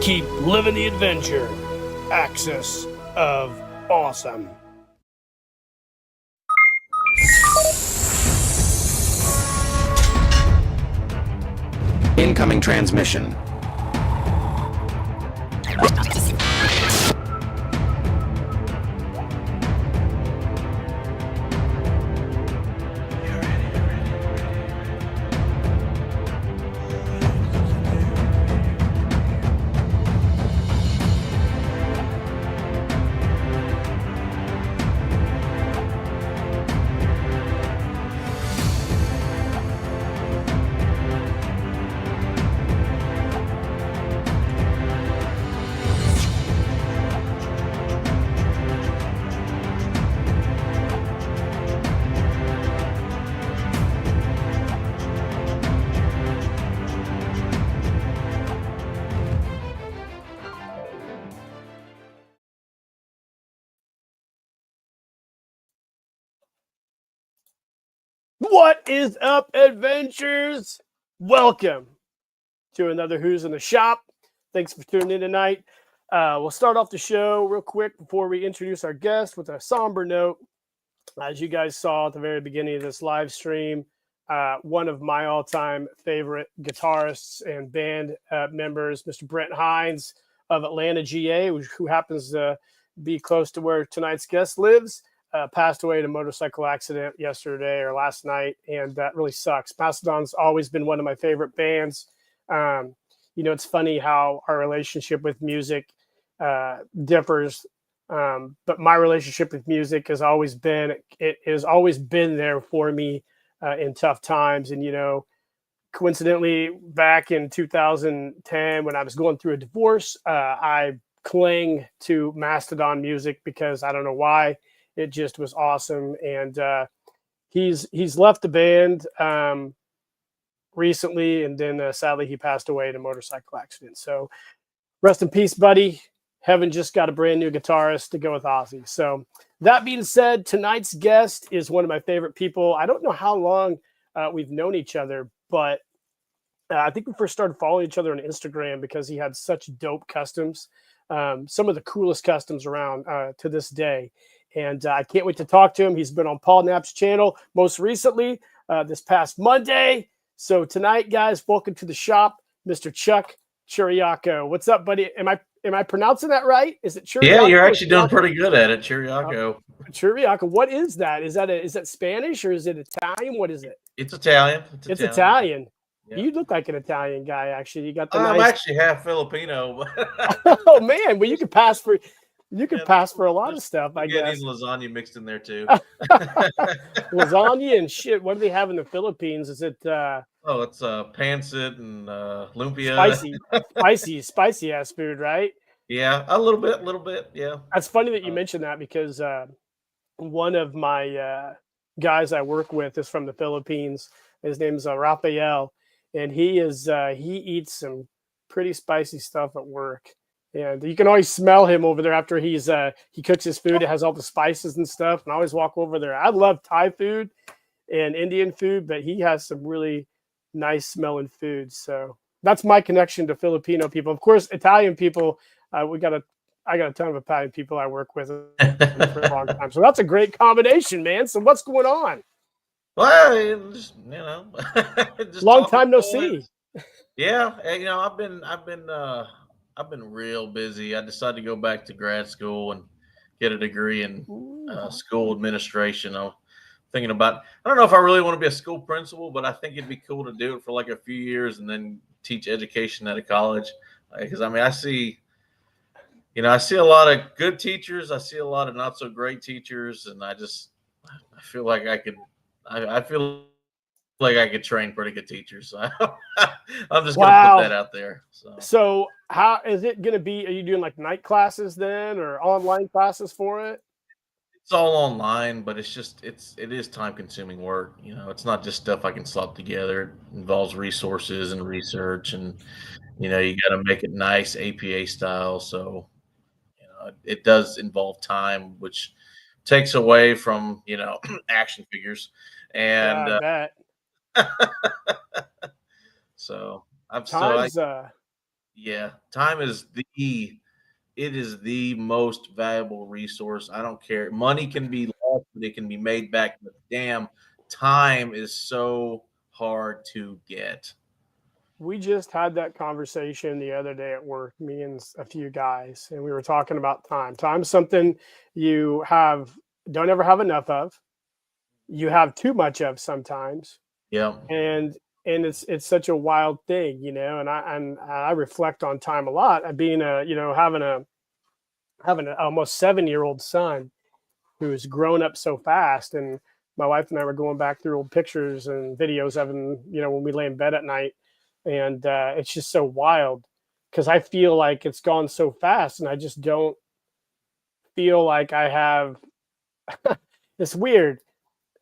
Keep living the adventure. Axis of Awesome. Incoming transmission. What is up, adventures? Welcome to another Who's in the Shop. Thanks for tuning in tonight. We'll start off the show real quick before we introduce our guest with a somber note. As you guys saw at the very beginning of this live stream, one of my all-time favorite guitarists and band members, Mr. Brent Hines of Atlanta, GA, who happens to be close to where tonight's guest lives, passed away in a motorcycle accident yesterday or last night, and that really sucks. Mastodon's always been one of my favorite bands. It's funny how our relationship with music differs, but my relationship with music has always been there for me in tough times. And coincidentally, back in 2010, when I was going through a divorce, I clung to Mastodon music because I don't know why. It just was awesome. And he's left the band recently, and then sadly he passed away in a motorcycle accident. So rest in peace, buddy. Heaven just got a brand new guitarist to go with Ozzy. So that being said, tonight's guest is one of my favorite people. I don't know how long we've known each other, but I think we first started following each other on Instagram because he had such dope customs, some of the coolest customs around to this day. And I can't wait to talk to him. He's been on Paul Knapp's channel most recently this past Monday. So tonight, guys, welcome to the shop, Mr. Chuck Chiriaco. What's up, buddy? Am I pronouncing that right? Is it Chiriaco? Yeah, you're actually doing pretty good at it, Chiriaco. Chiriaco. What is that? Is that Spanish or is it Italian? What is it? It's Italian. It's Italian. Yeah. You look like an Italian guy, actually. You got the I'm actually half Filipino. Oh man, well you could pass for a lot of stuff, I guess. Lasagna mixed in there too. Lasagna and shit. What do they have in the Philippines? Is it it's pancit and lumpia. Spicy ass food, right? Yeah, a little bit, yeah. That's funny that you mentioned that because one of my guys I work with is from the Philippines. His name is Rafael, and he eats some pretty spicy stuff at work. And you can always smell him over there after he cooks his food. It has all the spices and stuff. And I always walk over there. I love Thai food and Indian food, but he has some really nice smelling food. So that's my connection to Filipino people. Of course, Italian people, I got a ton of Italian people I work with for a long time. So that's a great combination, man. So what's going on? Well, just, just long time no see. Yeah, I've been real busy. I decided to go back to grad school and get a degree in school administration. I'm thinking about, I don't know if I really want to be a school principal, but I think it'd be cool to do it for like a few years and then teach education at a college. Because I see a lot of good teachers. I see a lot of not so great teachers. And I feel like I could train pretty good teachers. So I'm just going to put that out there. So how is it going to be? Are you doing like night classes then or online classes for it? It's all online, but it is time consuming work. It's not just stuff I can slap together. It involves resources and research, and you got to make it nice APA style. So, it does involve time, which takes away from, action figures. And I bet. so times, Yeah, time is it is the most valuable resource. I don't care. Money can be lost, but it can be made back. But damn, time is so hard to get. We just had that conversation the other day at work, me and a few guys, and we were talking about time. Time's something you don't ever have enough of. You have too much of sometimes, Yeah, and it's such a wild thing, And I reflect on time a lot. Being having an almost 7-year-old son who's grown up so fast, and my wife and I were going back through old pictures and videos of him, when we lay in bed at night, and it's just so wild because I feel like it's gone so fast, and I just don't feel like I have. It's weird.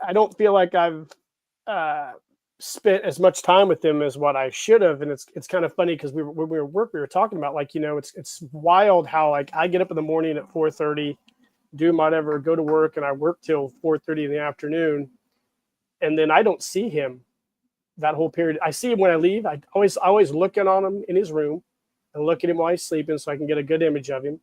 I don't feel like I've uh, spent as much time with him as what I should have, and it's kind of funny because when we were at work, we were talking about, like, it's wild how, like, I get up in the morning at 4:30, do whatever, go to work, and I work till 4:30 in the afternoon, and then I don't see him that whole period. I see him when I leave. I always looking on him in his room and look at him while he's sleeping so I can get a good image of him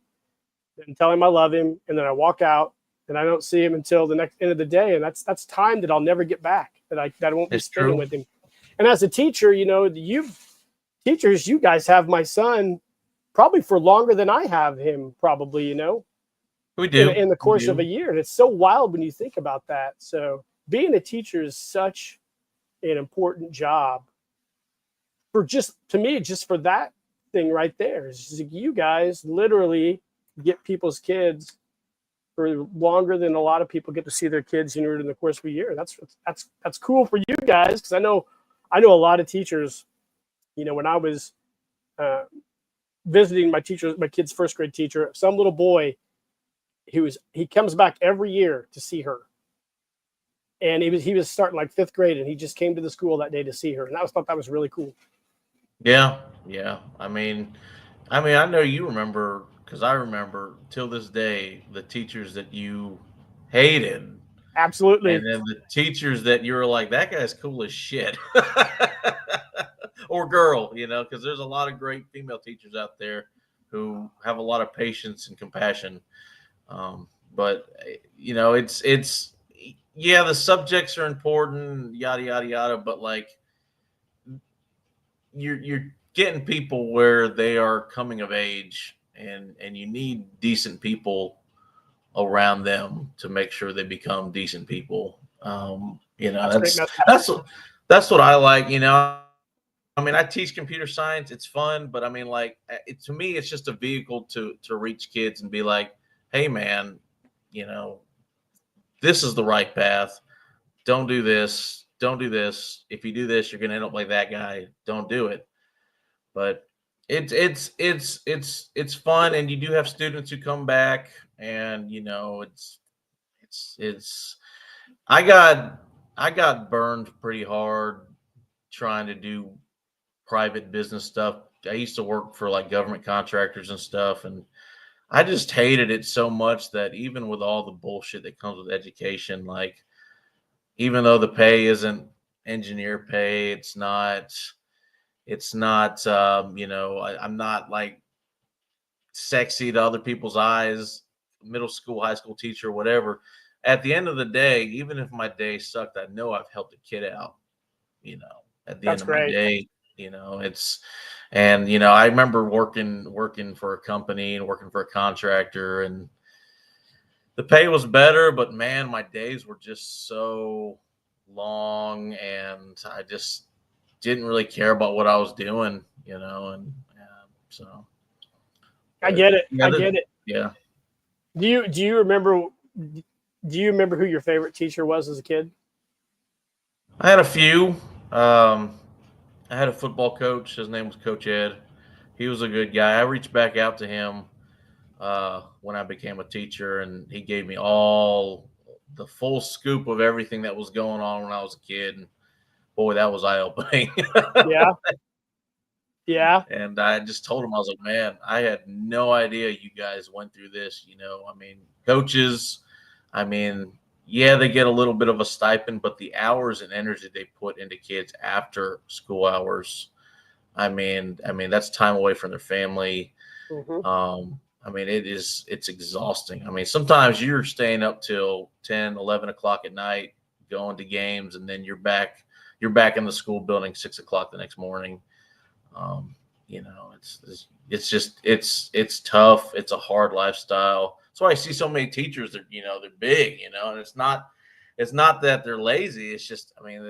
and tell him I love him. And then I walk out and I don't see him until the next end of the day. And that's time that I'll never get back, that I won't be it's spending true. with him. And as a teacher, you guys have my son probably for longer than I have him, probably, We do. in the We course of a do. year. And it's so wild when you think about that. So being a teacher is such an important job for, just to me, just for that thing right there. It's just like you guys literally get people's kids for longer than a lot of people get to see their kids in the course of a year. That's cool for you guys, because I know a lot of teachers. When I was uh, visiting my kid's first grade teacher, some little boy, he comes back every year to see her, and he was starting like fifth grade, and he just came to the school that day to see her, and thought that was really cool. Yeah, yeah. I know you remember because I remember till this day the teachers that you hated, and Absolutely. then the teachers that you were like, that guy's cool as shit, or girl, because there's a lot of great female teachers out there who have a lot of patience and compassion. But it's yeah, the subjects are important, yada yada yada, but like you're getting people where they are coming of age, and you need decent people around them to make sure they become decent people. That's great message. That's what I like. I teach computer science. It's fun, but to me, it's just a vehicle to reach kids and be like, hey, man, you know, this is the right path. Don't do this. Don't do this. If you do this, you're gonna end up like that guy. Don't do it. But it's fun, and you do have students who come back, and it's I got burned pretty hard trying to do private business stuff. I used to work for like government contractors and stuff, and I just hated it so much that even with all the bullshit that comes with education, like even though the pay isn't engineer pay, it's not I'm not like sexy to other people's eyes, middle school, high school teacher, whatever. At the end of the day, even if my day sucked, I know I've helped a kid out, at the end That's of my great. day, it's and I remember working for a company and working for a contractor, and the pay was better, but man, my days were just so long, and I just didn't really care about what I was doing, and so I but get it. yeah, I get it. yeah. Do you remember who your favorite teacher was as a kid? I had a few. Um, I had a football coach. His name was Coach Ed. He was a good guy. I reached back out to him when I became a teacher, and he gave me all the full scoop of everything that was going on when I was a kid. And boy, that was eye opening. Yeah. Yeah. And I just told him, I was like, man, I had no idea you guys went through this. Coaches, I mean, yeah, they get a little bit of a stipend, but the hours and energy they put into kids after school hours, I mean, that's time away from their family. Mm-hmm. I mean, it's exhausting. I mean, sometimes you're staying up till 10, 11 o'clock at night, going to games, and then you're back in the school building 6 o'clock the next morning. You know, it's just it's tough. It's a hard lifestyle. That's why I see so many teachers that, you know, they're big, you know, and it's not that they're lazy. It's just, I mean,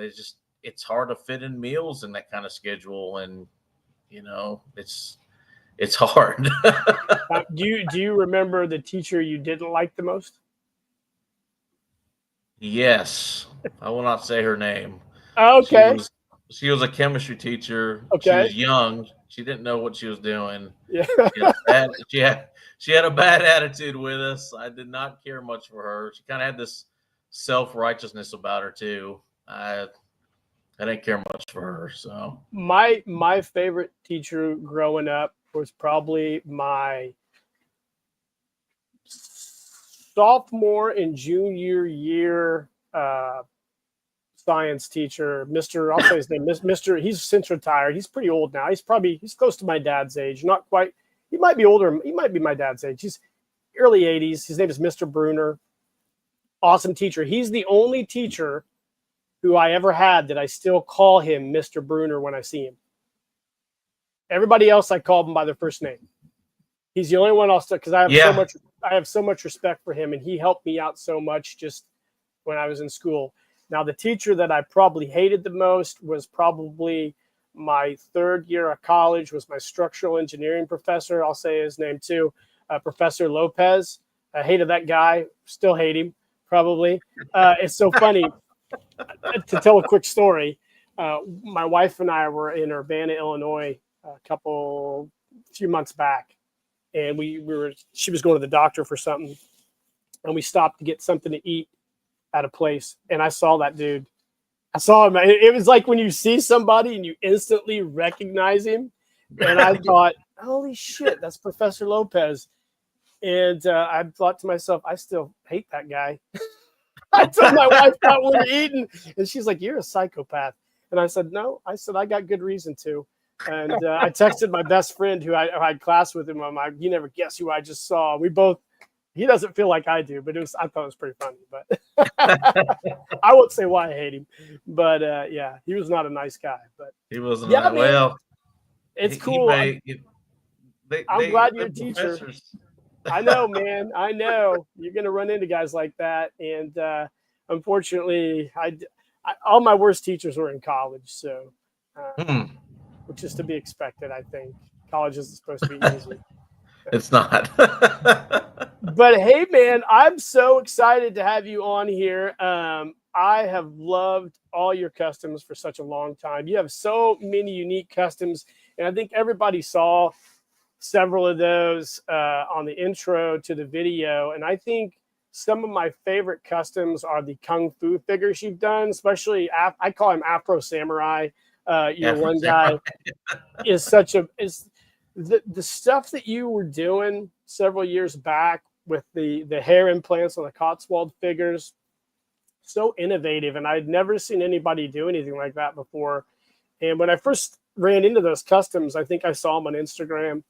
it's hard to fit in meals in that kind of schedule, and you know, it's hard. Do you remember the teacher you didn't like the most? Yes, I will not say her name. She Okay. was a chemistry teacher. She Okay. was young. She didn't know what she was doing. Yeah. She had a bad attitude with us. I did not care much for her. She kind of had this self-righteousness about her too. I didn't care much for her. So My favorite teacher growing up was probably my sophomore and junior year science teacher, Mr. I'll say his name, Mr. He's since retired. He's pretty old now. He's close to my dad's age. Not quite. He might be older. He might be my dad's age. He's early 80s. His name is Mr. Bruner. Awesome teacher. He's the only teacher who I ever had that I still call him Mr. Bruner when I see him. Everybody else I call him by their first name. He's the only one I'll still, because I have so much respect for him, and he helped me out so much just when I was in school. Now, the teacher that I probably hated the most was probably my third year of college, was my structural engineering professor. I'll say his name too, Professor Lopez. I hated that guy. Still hate him, probably. It's so funny. To tell a quick story, my wife and I were in Urbana, Illinois, a few months back, and she was going to the doctor for something, and we stopped to get something to eat at a place, and I saw that dude. I saw him. It was like when you see somebody and you instantly recognize him, and I thought, holy shit, that's Professor Lopez. And I thought to myself, I still hate that guy. I told my wife that we were eating, and she's like, "You're a psychopath." And I said, "No." I said, "I got good reason to." And I texted my best friend who I had class with him. I'm like, "You never guess who I just saw." We both. He doesn't feel like I do, but I thought it was pretty funny. But I won't say why I hate him. But yeah, he was not a nice guy. But he wasn't. yeah, man, Well, it's cool. I'm glad you're a teacher. I know, man. I know you're going to run into guys like that, and unfortunately, all my worst teachers were in college, so which is to be expected. I think college isn't supposed to be easy. It's not. But hey, man, I'm so excited to have you on here. I have loved all your customs for such a long time. You have so many unique customs, and I think everybody saw several of those on the intro to the video. And I think some of my favorite customs are the Kung Fu figures you've done, especially I call him Afro Samurai. Your one guy is the stuff that you were doing several years back with the hair implants on the Cotswold figures. So innovative, and I'd never seen anybody do anything like that before. And when I first ran into those customs, I think I saw them on Instagram.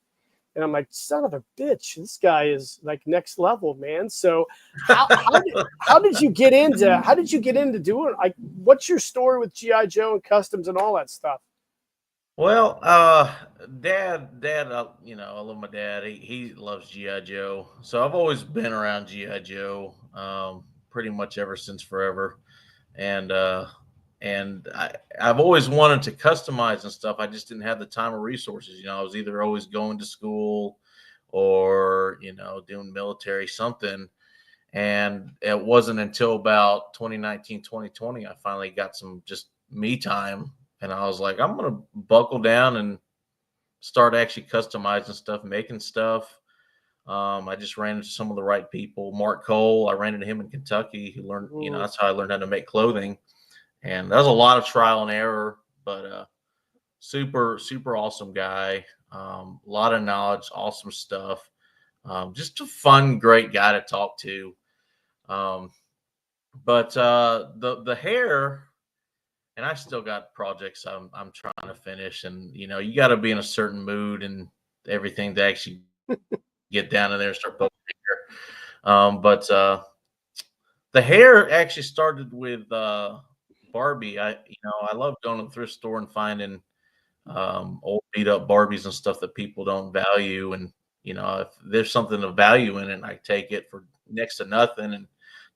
And I'm like, son of a bitch, this guy is like next level, man. So how did you get into doing, like, what's your story with G.I. Joe and customs and all that stuff? Well, dad, you know, I love my dad. He loves G.I. Joe. So I've always been around G.I. Joe, pretty much ever since forever. And I've always wanted to customize and stuff. I just didn't have the time or resources. You know, I was either always going to school or, you know, doing military something. And it wasn't until about 2019, 2020, I finally got some just me time. And I was like, I'm going to buckle down and start actually customizing stuff, making stuff. I just ran into some of the right people. Mark Cole, I ran into him in Kentucky, who learned, you know, that's how I learned how to make clothing. And that was a lot of trial and error, but super, super awesome guy. A lot of knowledge, awesome stuff. Just a fun, great guy to talk to. But the hair, and I still got projects I'm trying to finish, and you got to be in a certain mood and everything to actually get down in there and start poking hair. But the hair actually started with Barbie. I love going to the thrift store and finding old beat up Barbies and stuff that people don't value, and if there's something of value in it, I take it for next to nothing and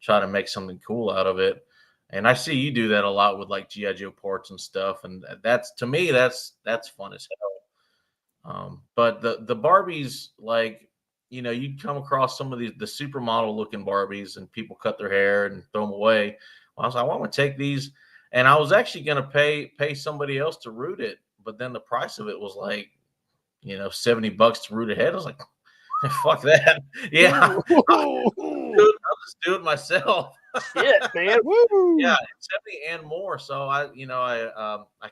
try to make something cool out of it. And I see you do that a lot with like GI Joe parts and stuff, and that's, to me, that's fun as hell. But the Barbies, like, you come across some of the supermodel looking Barbies, and people cut their hair and throw them away. Well, I was like, well, I'm gonna take these, and I was actually gonna pay somebody else to root it, but then the price of it was like, $70 to root a head. I was like, fuck that. Yeah, I'll just do it myself. Shit, man. Woo! Yeah, 70 and more. So I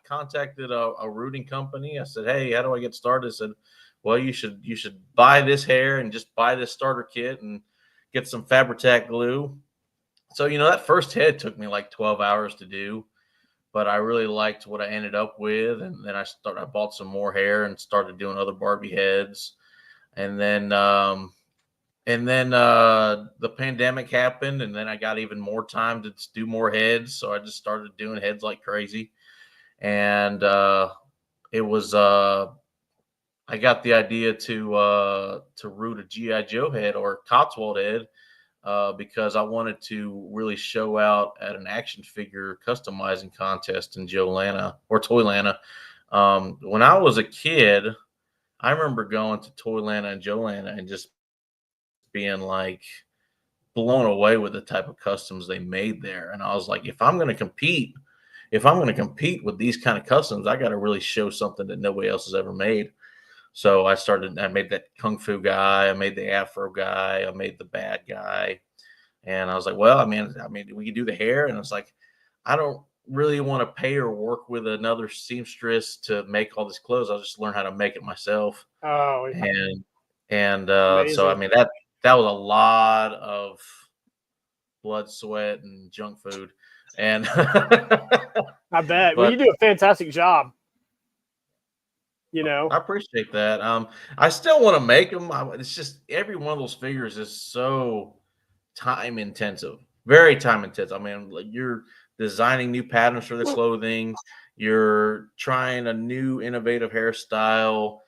contacted a rooting company. I said, hey, how do I get started? I said, well, you should buy this hair and just buy this starter kit and get some Fabri-Tac glue. So that first head took me like 12 hours to do, but I really liked what I ended up with. And then I bought some more hair and started doing other Barbie heads. And then the pandemic happened, and then I got even more time to do more heads. So I just started doing heads like crazy. And it was I got the idea to root a GI Joe head or a Cotswold head because I wanted to really show out at an action figure customizing contest in Toylanta. When I was a kid, I remember going to Toylanta and Joelana and just being like blown away with the type of customs they made there. And I was like, if I'm going to compete with these kind of customs, I got to really show something that nobody else has ever made. So I made that Kung Fu guy, I made the Afro guy, I made the bad guy. And I was like, well, I mean, we can do the hair. And it's like, I don't really want to pay or work with another seamstress to make all these clothes. I'll just learn how to make it myself. Oh, yeah. And so, I Amazing. mean, that was a lot of blood, sweat, and junk food. And I bet. Well, but you do a fantastic job. I appreciate that. I still want to make them. It's just every one of those figures is so time intensive, very time intensive. I mean, like, you're designing new patterns for the clothing, you're trying a new innovative hairstyle.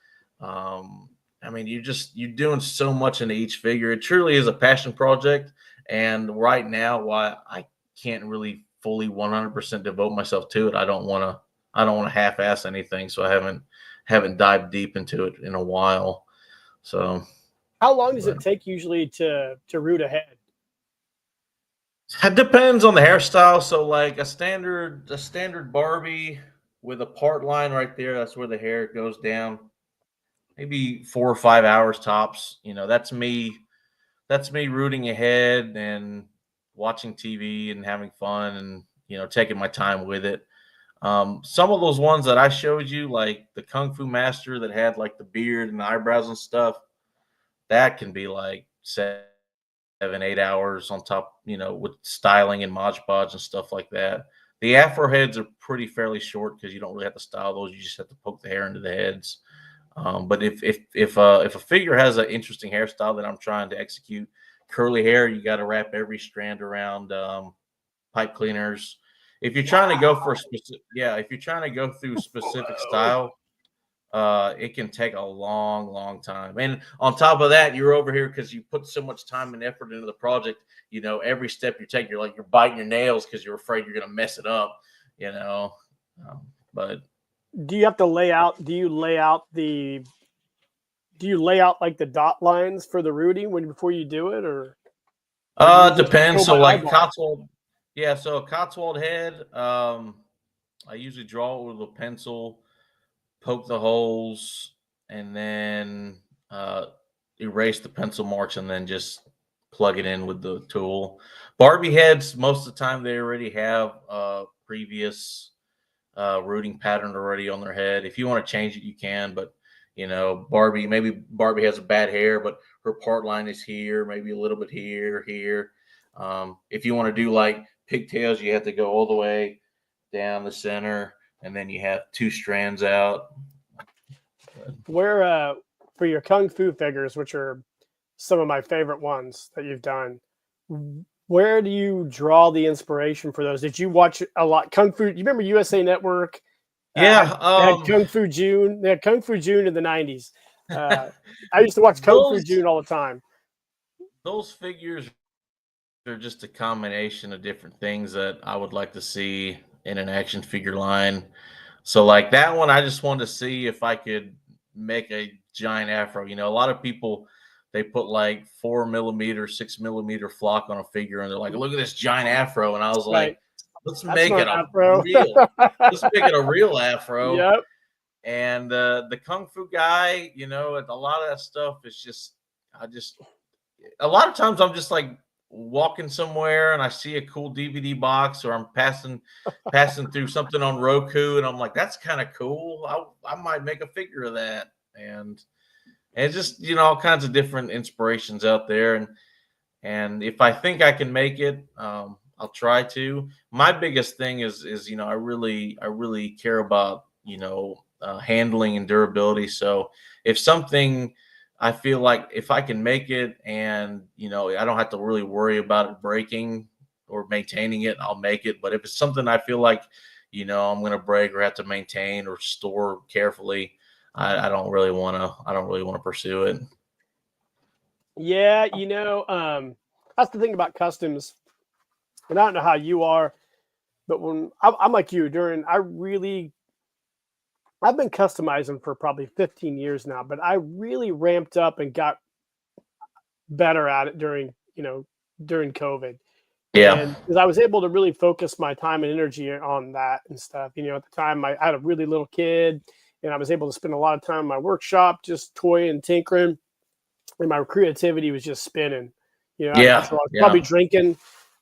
I mean, you're doing so much into each figure. It truly is a passion project. And right now, why I can't really fully 100% devote myself to it, I don't want to half-ass anything. So I haven't dived deep into it in a while. So how long does it take usually to root a head? it depends on the hairstyle. So like a standard Barbie with a part line right there, that's where the hair goes down. Maybe 4 or 5 hours tops. That's me rooting ahead and watching TV and having fun and taking my time with it. Some of those ones that I showed you, like the Kung Fu Master that had like the beard and the eyebrows and stuff, that can be like 7-8 hours on top, with styling and Mod Podge and stuff like that. The Afro heads are fairly short because you don't really have to style those. You just have to poke the hair into the heads. But if a figure has an interesting hairstyle that I'm trying to execute, curly hair, you got to wrap every strand around pipe cleaners. If you're trying to go for if you're trying to go through specific style, it can take a long time. And on top of that, you're over here because you put so much time and effort into the project. Every step you take, you're biting your nails because you're afraid you're going to mess it up. But Do you have to lay out? Do you lay out like the dot lines for the rooting before you do it, or? Depends. So like Cotswold, yeah. So a Cotswold head, I usually draw it with a pencil, poke the holes, and then erase the pencil marks, and then just plug it in with the tool. Barbie heads, most of the time they already have previous rooting pattern already on their head. If you want to change it, you can, but maybe Barbie has a bad hair, but her part line is here, maybe a little bit here. If you want to do like pigtails, you have to go all the way down the center, and then you have 2 strands out. Where for your kung fu figures, which are some of my favorite ones that you've done, where do you draw the inspiration for those? Did you watch a lot kung fu? You remember USA Network? Yeah, They had Kung Fu June. They had Kung Fu June in the 90s. I used to watch Kung Fu June all the time. Those figures are just a combination of different things that I would like to see in an action figure line. So like that one, I just wanted to see if I could make a giant afro. You know, a lot of people, they put like 4mm, 6mm flock on a figure, and they're like, "Look at this giant afro." And I was Right. like, "Let's That's make not it an a afro. real. Let's make it a real afro." Yep. And the kung fu guy, you know, a lot of that stuff is just, a lot of times I'm just like walking somewhere and I see a cool DVD box, or I'm passing through something on Roku, and I'm like, that's kind of cool. I might make a figure of that. And it's just, you know, all kinds of different inspirations out there. And if I think I can make it, I'll try to. My biggest thing is, you know, I really care about, you know, handling and durability. So if something, I feel like if I can make it and, you know, I don't have to really worry about it breaking or maintaining it, I'll make it. But if it's something I feel like, you know, I'm going to break or have to maintain or store carefully, I don't really want to pursue it. Yeah, you know, that's the thing about customs. And I don't know how you are, but when I'm like you, I've been customizing for probably 15 years now, but I really ramped up and got better at it during COVID. Yeah. And because I was able to really focus my time and energy on that and stuff. You know, at the time I had a really little kid, and I was able to spend a lot of time in my workshop just toying and tinkering, and my creativity was just spinning. You know, I'm sure I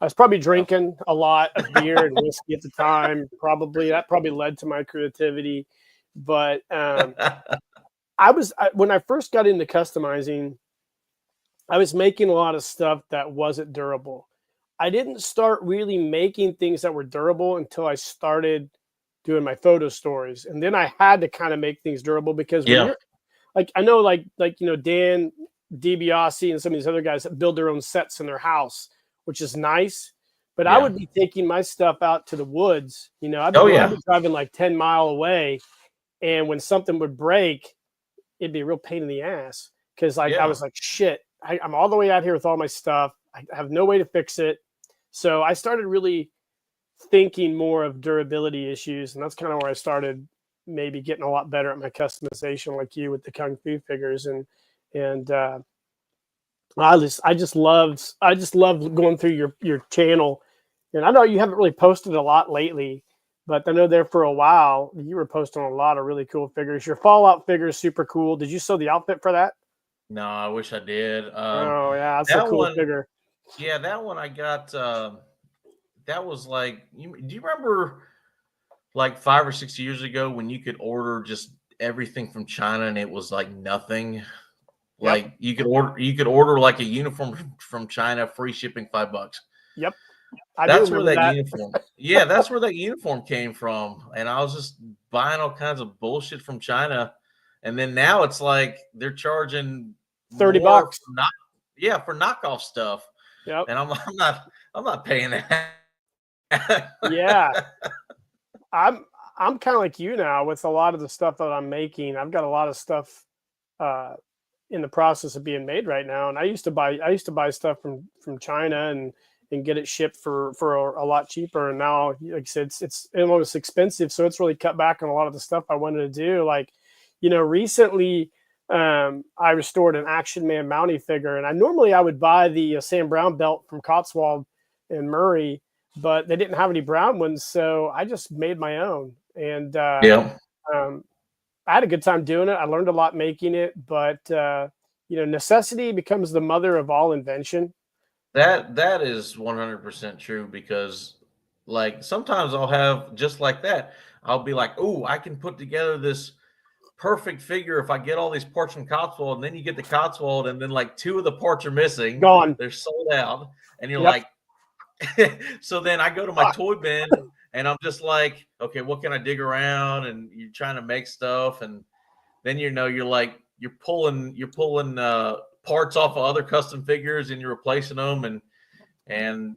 was probably drinking a lot of beer and whiskey at the time. That probably led to my creativity. But when I first got into customizing, I was making a lot of stuff that wasn't durable. I didn't start really making things that were durable until I started doing my photo stories. And then I had to kind of make things durable, because when Yeah. you're like, I know like, you know, Dan DiBiase and some of these other guys that build their own sets in their house, which is nice. But I Yeah. would be taking my stuff out to the woods. You know, I'd be driving like 10 mile away. And when something would break, it'd be a real pain in the ass. Cause like, I was like, shit, I'm all the way out here with all my stuff. I have no way to fix it. So I started really thinking more of durability issues. And that's kind of where I started maybe getting a lot better at my customization, like you with the Kung Fu figures. And I just love going through your channel. And I know you haven't really posted a lot lately, but I know there for a while you were posting a lot of really cool figures. Your Fallout figure is super cool. Did you sew the outfit for that? No, I wish I did. Oh yeah, that's a That cool one, figure. yeah, that one I got. That was like, do you remember like 5 or 6 years ago when you could order just everything from China and it was like nothing? Yep. Like you could order like a uniform from China, free shipping, $5. Yep. I do That's where remember that that. uniform. Yeah, that's where that uniform came from. And I was just buying all kinds of bullshit from China. And then now it's like they're charging $30. more for knockoff stuff. Yep. And I'm not paying that. Yeah. I'm kind of like you now with a lot of the stuff that I'm making. I've got a lot of stuff in the process of being made right now. And I used to buy stuff from China and get it shipped for a lot cheaper. And now, like I said, it's almost expensive. So it's really cut back on a lot of the stuff I wanted to do. Like, you know, recently I restored an Action Man Mountie figure, and I would buy the Sam Brown belt from Cotswold and Murray, but they didn't have any brown ones. So I just made my own. And I had a good time doing it. I learned a lot making it, but you know, necessity becomes the mother of all invention. That is 100% true, because like sometimes I'll have just like that. I'll be like, "Oh, I can put together this perfect figure if I get all these parts from Cotswold." And then you get the Cotswold, and then like 2 of the parts are missing. Gone. They're sold out, and you're Yep. like, so then I go to my toy bin And I'm just like, okay, what can I dig around? And you're trying to make stuff, and then you're pulling parts off of other custom figures and you're replacing them,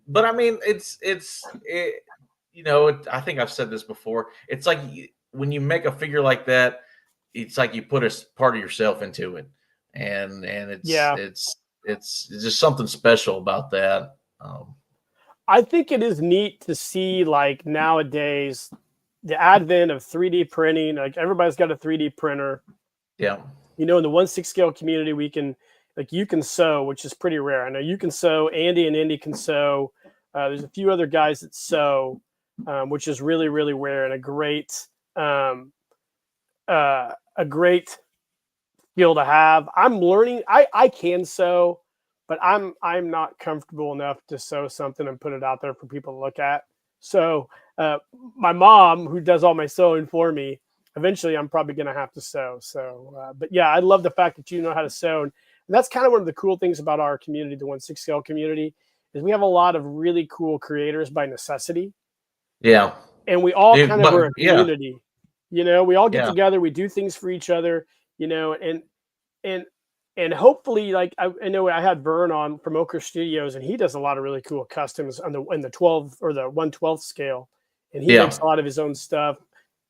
but I mean I think I've said this before. It's like when you make a figure like that, it's like you put a part of yourself into it, and it's just something special about that. I think it is neat to see, like, nowadays the advent of 3D printing. Like, everybody's got a 3D printer. Yeah. In the 1/6 scale community, you can sew, which is pretty rare. I know you can sew. Andy and Indy can sew. There's a few other guys that sew, which is really, really rare, and a great skill to have. I'm learning. I can sew, but I'm not comfortable enough to sew something and put it out there for people to look at. So my mom, who does all my sewing for me, eventually I'm probably going to have to sew. So, but yeah, I love the fact that you know how to sew. And that's kind of one of the cool things about our community, the 1/6 scale community, is we have a lot of really cool creators by necessity. Yeah. And we all kind of are a community. We all get Yeah. together, we do things for each other, and hopefully, like, I know I had Vern on from Ochre Studios, and he does a lot of really cool customs in the 12 or the 1/12 scale, and he makes a lot of his own stuff,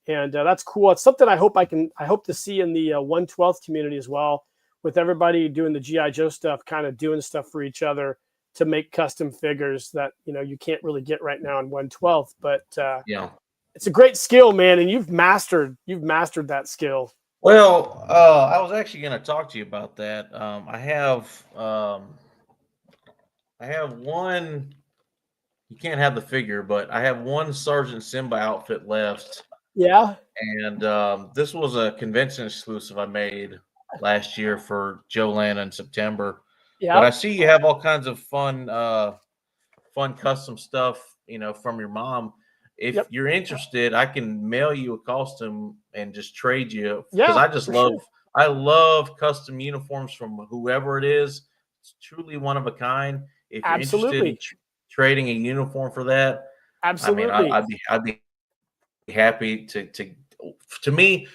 and that's cool. It's something I hope to see in the 1/12 community as well, with everybody doing the GI Joe stuff, kind of doing stuff for each other to make custom figures that you can't really get right now in 1/12. But it's a great skill, man, and you've mastered that skill. Well, I was actually going to talk to you about that. I have one. You can't have the figure, but I have one Sergeant Simba outfit left. Yeah. And this was a convention exclusive I made last year for Joe Lana in September. Yeah. But I see you have all kinds of fun custom stuff, from your mom. If you're interested, I can mail you a costume and just trade you, because I love custom uniforms from whoever it is. It's truly one of a kind. If you're interested in trading a uniform for that, absolutely. I mean, I'd be happy to me,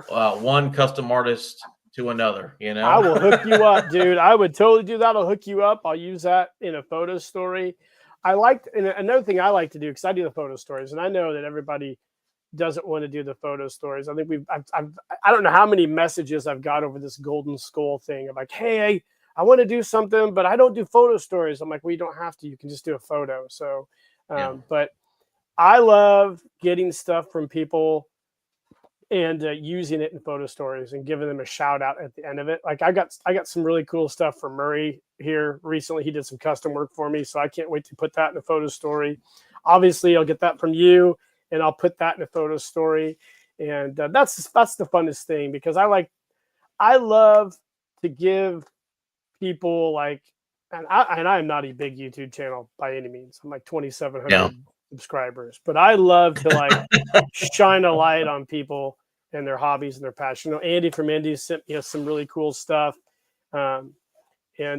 one custom artist to another. I will hook you up, dude. I would totally do that. I'll hook you up. I'll use that in a photo story. And another thing I like to do, because I do the photo stories, and I know that everybody doesn't want to do the photo stories. I think I don't know how many messages I've got over this Golden Skull thing of like, hey, I want to do something, but I don't do photo stories. I'm like, well, you don't have to. You can just do a photo. So, but I love getting stuff from people and using it in photo stories and giving them a shout out at the end of it. Like, I got some really cool stuff from Murray here recently. He did some custom work for me, so I can't wait to put that in a photo story. Obviously, I'll get that from you, and I'll put that in a photo story. And that's the funnest thing, because I love to give people, like, and I am not a big YouTube channel by any means. I'm like 2,700 subscribers, but I love to like shine a light on people and their hobbies and their passion. Andy from Indy sent me some really cool stuff, and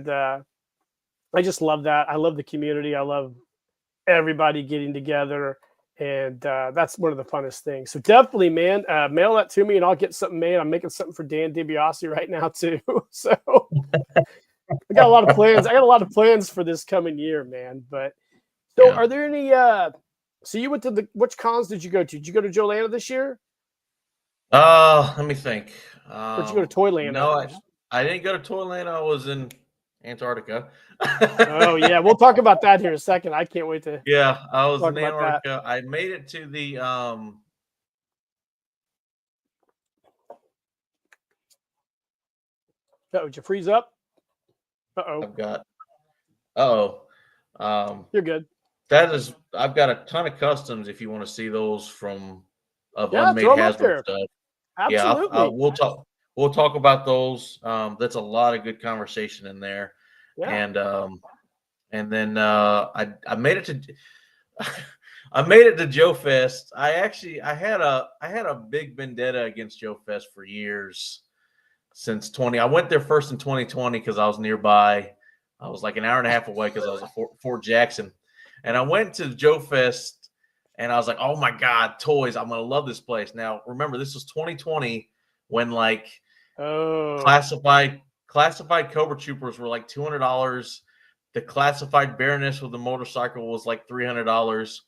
I just love that. I love the community. I love everybody getting together, and that's one of the funnest things. So definitely, man, mail that to me, and I'll get something made. I'm making something for Dan DiBiase right now too. So I got a lot of plans. I got a lot of plans for this coming year, man. But so, are there any? So you went to which cons did you go to? Did you go to Joe Lana this year? Let me think. Or did you go to Toyland? No, I didn't go to Toyland. I was in Antarctica. Oh yeah, we'll talk about that here in a second. I can't wait to. Yeah, I was in Antarctica. I made it to the Oh, did you freeze up? You're good. I've got a ton of customs if you want to see those from unmade Hasbro stuff. Absolutely. Yeah, we'll talk about those. That's a lot of good conversation in there. Yeah. And then I made it to I made it to Joe Fest. I had a big vendetta against Joe Fest for years, since 20. I went there first in 2020 because I was nearby. I was like an hour and a half away because I was at Fort Jackson. And I went to Joe Fest And I was like, oh my God, toys. I'm going to love this place. Now, remember, this was 2020 when like classified Cobra Troopers were like $200. The classified Baroness with the motorcycle was like $300.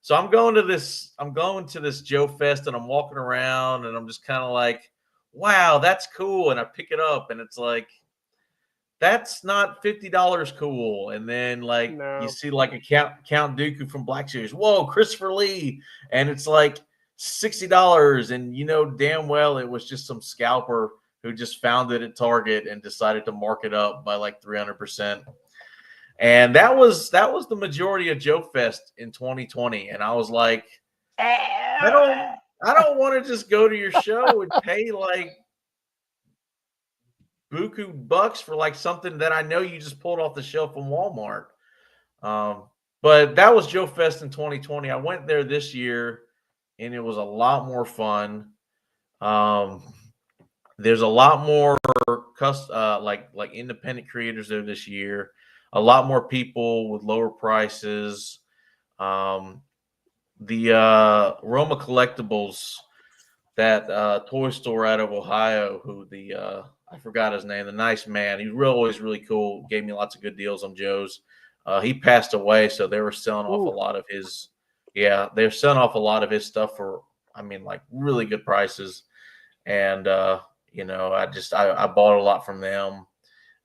So I'm going to this Joe Fest and I'm walking around and I'm just kind of like, wow, that's cool. And I pick it up and it's like, that's not $50 cool. And then like you see like a Count Dooku from Black Series. Whoa, Christopher Lee. And it's like $60. And you know damn well it was just some scalper who just found it at Target and decided to mark it up by like 300%. And that was the majority of Joe Fest in 2020. And I was like, I don't want to just go to your show and pay like buku bucks for like something that I know you just pulled off the shelf from Walmart. But that was Joe Fest in 2020. I went there this year and it was a lot more fun. There's a lot more like independent creators there this year. A lot more people with lower prices. The Roma Collectibles, that toy store out of Ohio, who I forgot his name, the nice man. He's always really cool. Gave me lots of good deals on Joe's. He passed away, so they were selling off a lot of his. Yeah, they're selling off a lot of his stuff for, I mean, like really good prices. And you know, I bought a lot from them.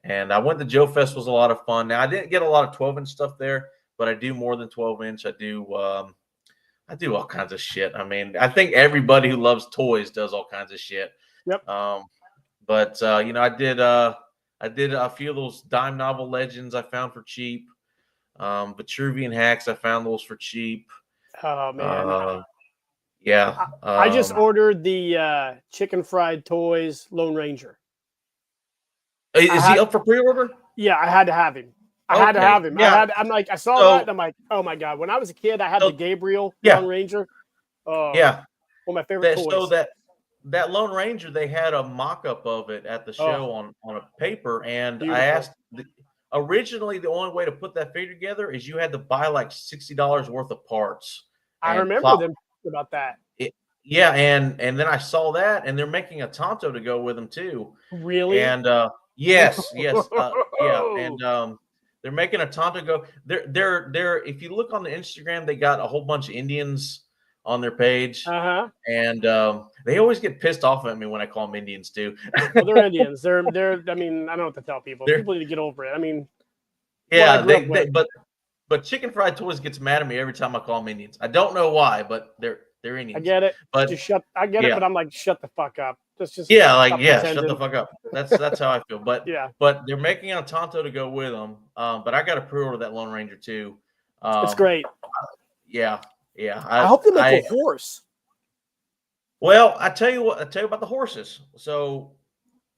And I went to Joe Fest, was a lot of fun. Now I didn't get a lot of 12-inch stuff there, but I do more than 12-inch. I do all kinds of shit. I mean, I think everybody who loves toys does all kinds of shit. Yep. But you know, I did a few of those Dime Novel Legends I found for cheap. Vitruvian Hacks, I found those for cheap. Oh man. Yeah. I just ordered the Chicken Fried Toys Lone Ranger. Is he up for pre-order? Yeah, I had to have him. I had to have him. Yeah. I saw that and I'm like, oh my God. When I was a kid, I had the Gabriel Lone Ranger. Oh, yeah. One of my favorite toys. So that Lone Ranger, they had a mock-up of it at the show on a paper. And beautiful. I asked, originally the only way to put that figure together is you had to buy like $60 worth of parts. I remember them about that. Yeah, and then I saw that, and they're making a Tonto to go with them too. Really? And yes, yeah, and they're making a Tonto go. They're if you look on the Instagram, they got a whole bunch of Indians on their page, and they always get pissed off at me when I call them Indians too. Well, they're Indians. They're. I mean, I don't know what to tell people. People need to get over it. I mean, yeah, but Chicken Fried Toys gets mad at me every time I call them Indians. I don't know why, but they're Indians. I get it. But I get it, but I'm like, shut the fuck up. Shut the fuck up. That's how I feel. But but they're making a Tonto to go with them. But I got to pre-order that Lone Ranger too. It's great. Yeah. I hope they make a horse. Well, I tell you about the horses. So,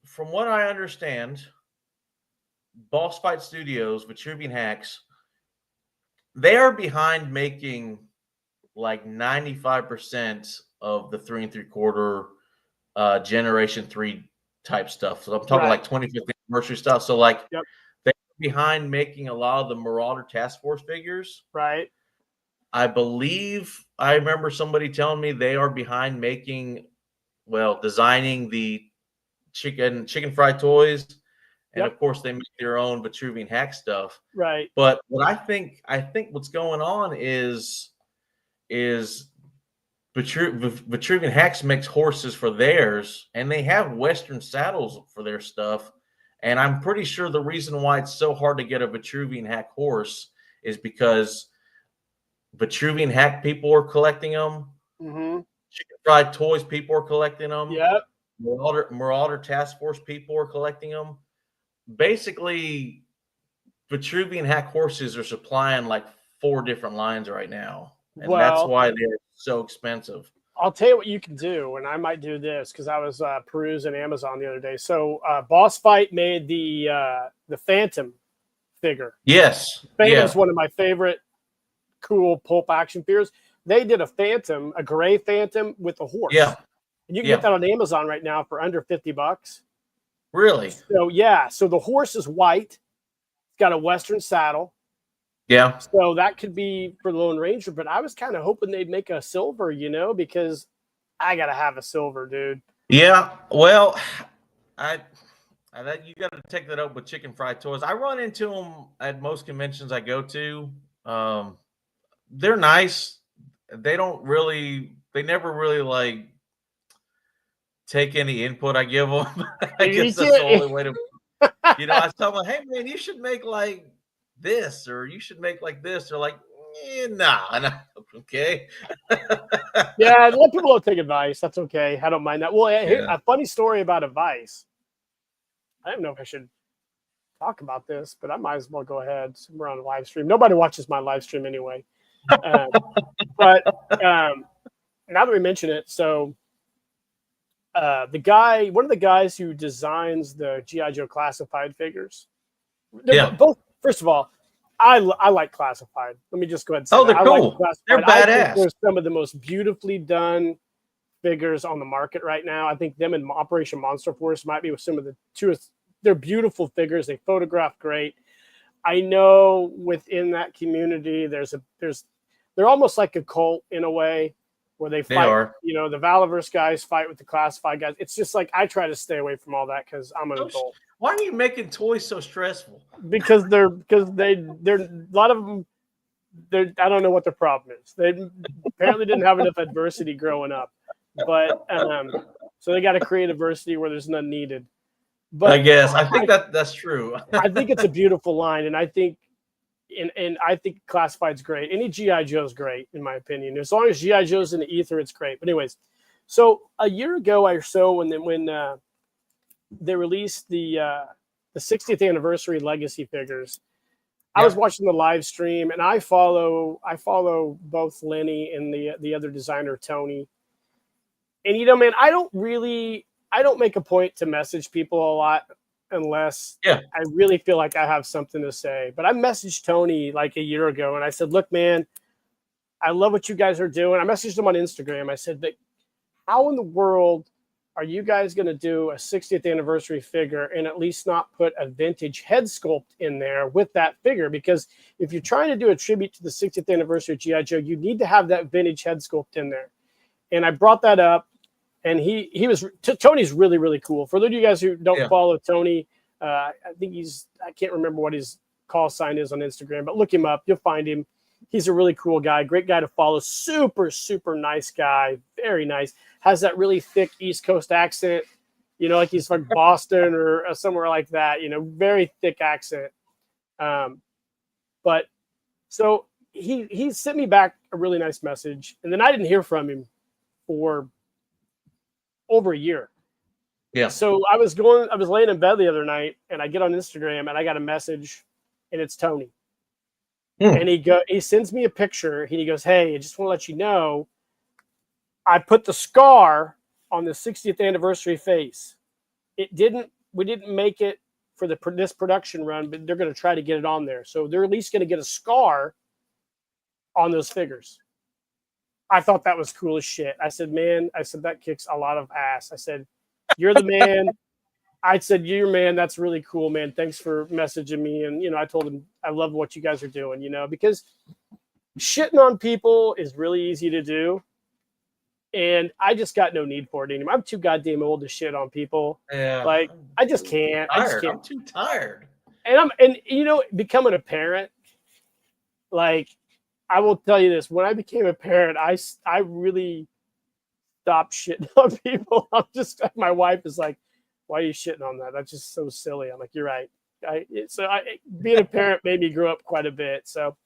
from what I understand, Boss Fight Studios, Vitruvian Hacks, they are behind making like 95% of the 3 3/4 Generation 3 type stuff. So I'm talking like 25th anniversary stuff. So like they're behind making a lot of the Marauder Task Force figures. Right. I believe I remember somebody telling me they are behind designing the chicken fried toys. And of course they make their own Vitruvian Hack stuff. Right. But what I think what's going on is Vitruvian Hacks makes horses for theirs, and they have Western saddles for their stuff. And I'm pretty sure the reason why it's so hard to get a Vitruvian Hack horse is because Vitruvian Hack people are collecting them. Mm-hmm. Chicken Fried Toys people are collecting them. Yep. Marauder Task Force people are collecting them. Basically, Vitruvian Hack horses are supplying like 4 different lines right now. And that's why they're so expensive. I'll tell you what you can do, and I might do this because I was perusing Amazon the other day. So Boss Fight made the Phantom figure. Yes. Phantom is one of my favorite cool pulp action figures. They did a Phantom, a gray Phantom with a horse. Yeah. And you can get that on Amazon right now for under $50. Really? So so the horse is white. It's got a Western saddle. Yeah. So that could be for the Lone Ranger, but I was kind of hoping they'd make a silver, because I gotta have a silver, dude. Yeah. Well, I that you got to take that up with Chicken Fried Toys. I run into them at most conventions I go to. They're nice. They never really like take any input I give them. I You guess that's the can't. only way to, I tell them, hey man, you should make like this, or you should make like this. They're like, nah. Okay. Yeah, a lot of people don't take advice. That's okay. I don't mind that. Well, here, Yeah. a funny story about advice. I don't know if I should talk about this, but I might as well go ahead. We're on a live stream. Nobody watches my live stream anyway. But now that we mention it, so one of the guys who designs the GI Joe classified figures, they're Yeah. both. First of all, I like classified. Let me just go ahead and say Oh, that. they're I like cool. classified. They're I think badass. they're some of the most beautifully done figures on the market right now. I think them and Operation Monster Force might be with some of the two. They're beautiful figures. They photograph great. I know within that community, they're almost like a cult in a way, where they They fight. are. The Valaverse guys fight with the classified guys. It's just like I try to stay away from all that because I'm an adult. Why are you making toys so stressful? Because they're a lot of them. I don't know what their problem is. They apparently didn't have enough adversity growing up, but so they got to create adversity where there's none needed. But I guess I think that's true. I think it's a beautiful line, and I think classified's great. Any GI Joe's great in my opinion. As long as GI Joe's in the ether, it's great. But anyways, so a year ago or so, when they released the 60th anniversary Legacy figures, I was watching the live stream, and I follow both Lenny and the other designer Tony. And man, I don't make a point to message people a lot unless I really feel like I have something to say. But I messaged Tony like a year ago, and I said, "Look, man, I love what you guys are doing." I messaged him on Instagram. I said, "But how in the world are you guys going to do a 60th anniversary figure and at least not put a vintage head sculpt in there with that figure? Because if you're trying to do a tribute to the 60th anniversary of GI Joe, you need to have that vintage head sculpt in there." And I brought that up, and Tony's really, really cool. For those of you guys who don't follow Tony, I think I can't remember what his call sign is on Instagram, but look him up. You'll find him. He's a really cool guy, great guy to follow. Super, super nice guy. Very nice. Has that really thick East Coast accent, like he's from Boston or somewhere like that, very thick accent. But so he sent me back a really nice message, and then I didn't hear from him for over a year. Yeah. So I was laying in bed the other night, and I get on Instagram, and I got a message, and it's Tony. And he sends me a picture, and he goes, "Hey, I just want to let you know, I put the scar on the 60th anniversary face. We didn't make it for this production run, but they're going to try to get it on there. So they're at least going to get a scar on those figures." I thought that was cool as shit. I said, "Man," I said, "that kicks a lot of ass." I said, "You're the man." I said, "You're man. That's really cool, man. Thanks for messaging me." And, I told him, I love what you guys are doing, because shitting on people is really easy to do. And I just got no need for it anymore. I'm too goddamn old to shit on people. Yeah. Like, I just can't. I'm too tired. And becoming a parent, like, I will tell you this. When I became a parent, I really stopped shitting on people. My wife is like, "Why are you shitting on that? That's just so silly." I'm like, "You're right." Being a parent made me grow up quite a bit. So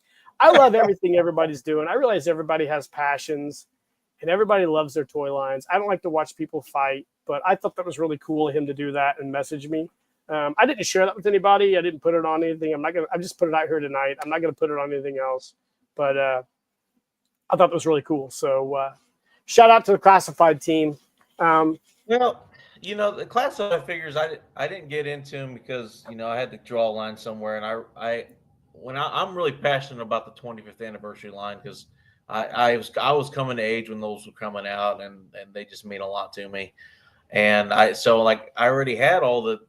I love everything everybody's doing. I realize everybody has passions and everybody loves their toy lines. I don't like to watch people fight, but I thought that was really cool of him to do that and message me. I didn't share that with anybody. I didn't put it on anything. I just put it out here tonight. I'm not going to put it on anything else. But I thought that was really cool. So shout out to the classified team. Well, the classified figures, I didn't get into them because, I had to draw a line somewhere. And I'm really passionate about the 25th anniversary line because I was coming to age when those were coming out, and they just mean a lot to me. And I already had all the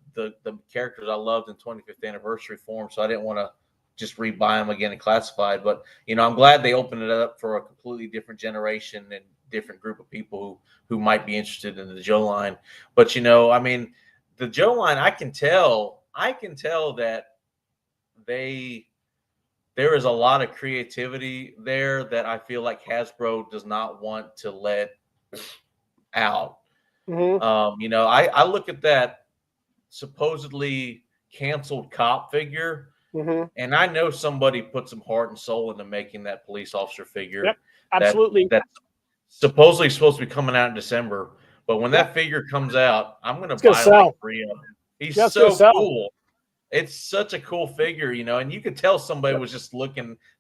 characters I loved in 25th anniversary form, so I didn't want to just rebuy them again and classified. But I'm glad they opened it up for a completely different generation and different group of people who might be interested in the Joe line. But I mean, the Joe line, I can tell that there is a lot of creativity there that I feel like Hasbro does not want to let out. I look at that supposedly canceled cop figure, and I know somebody put some heart and soul into making that police officer figure. Yep, absolutely. That's supposedly supposed to be coming out in December. But when that figure comes out, I'm going to buy like 3 of them. He's so cool. It's such a cool figure, and you could tell somebody was just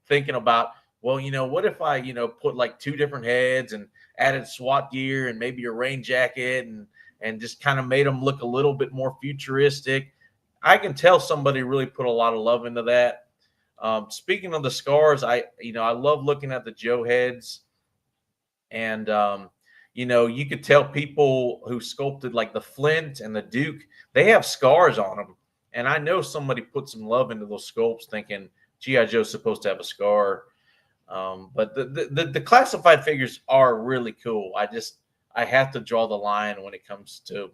thinking about, well, what if I, put like 2 different heads and added SWAT gear and maybe a rain jacket and just kind of made them look a little bit more futuristic. I can tell somebody really put a lot of love into that. Speaking of the scars, I love looking at the Joe heads, and you could tell people who sculpted like the Flint and the Duke, they have scars on them. And I know somebody put some love into those sculpts thinking G.I. Joe's supposed to have a scar. But the classified figures are really cool. I have to draw the line when it comes to,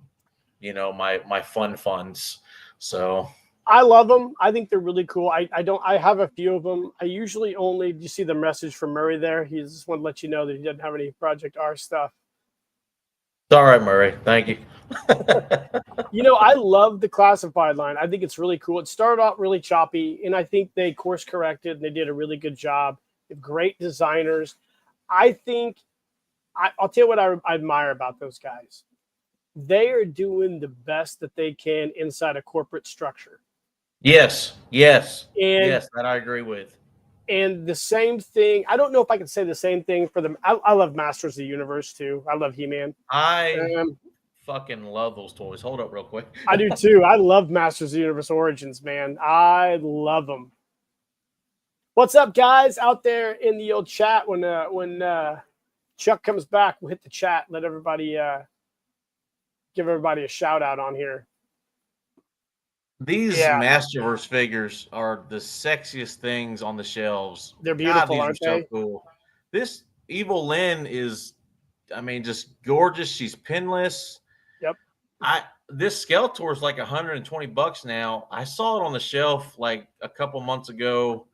my fun So I love them. I think they're really cool. I have a few of them. I usually only, do you see the message from Murray there? He just wanted to let you know that he doesn't have any Project R stuff. It's all right, Murray. Thank you. I love the classified line. I think it's really cool. It started out really choppy, and I think they course corrected and they did a really good job. They have great designers. I think I'll tell you what I admire about those guys. They are doing the best that they can inside a corporate structure. Yes, that I agree with. And the same thing, I don't know if I can say the same thing for them. I love Masters of the Universe too. I love He-Man. I fucking love those toys. Hold up real quick. I do too. I love Masters of the Universe Origins, man. I love them. What's up, guys, out there in the old chat? When Chuck comes back, we'll hit the chat. Let everybody give everybody a shout out on here. These Masterverse figures are the sexiest things on the shelves. They're beautiful, God, aren't they? So cool. This Evil Lynn is, just gorgeous. She's pinless. Yep. This Skeletor is like $120 now. I saw it on the shelf like a couple months ago,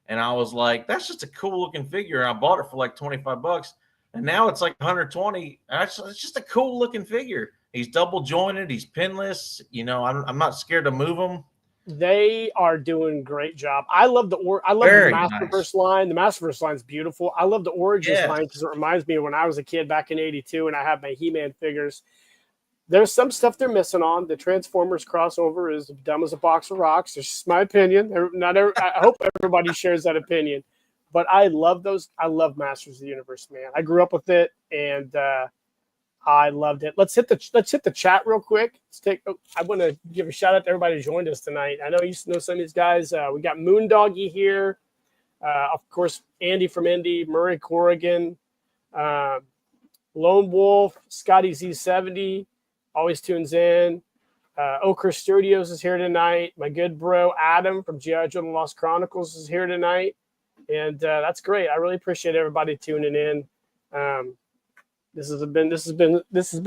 and I was like, "That's just a cool looking figure." And I bought it for like $25, and now it's like $120. It's just a cool looking figure. He's double jointed. He's pinless. I'm not scared to move him. They are doing a great job. I love the Masterverse line. The Masterverse line is beautiful. I love the Origins line because it reminds me of when I was a kid back in '82 and I had my He-Man figures. There's some stuff they're missing on. The Transformers crossover is dumb as a box of rocks. It's just my opinion. I hope everybody shares that opinion. But I love those. I love Masters of the Universe, man. I grew up with it, and I loved it. Let's hit the chat real quick. I want to give a shout out to everybody who joined us tonight. I know you know some of these guys. We got Moondoggy here, of course, Andy from Indy, Murray Corrigan, Lone Wolf, Scotty Z70, always tunes in. Ochre Studios is here tonight. My good bro Adam from G.I. Joe: The Lost Chronicles is here tonight, and that's great. I really appreciate everybody tuning in. This has been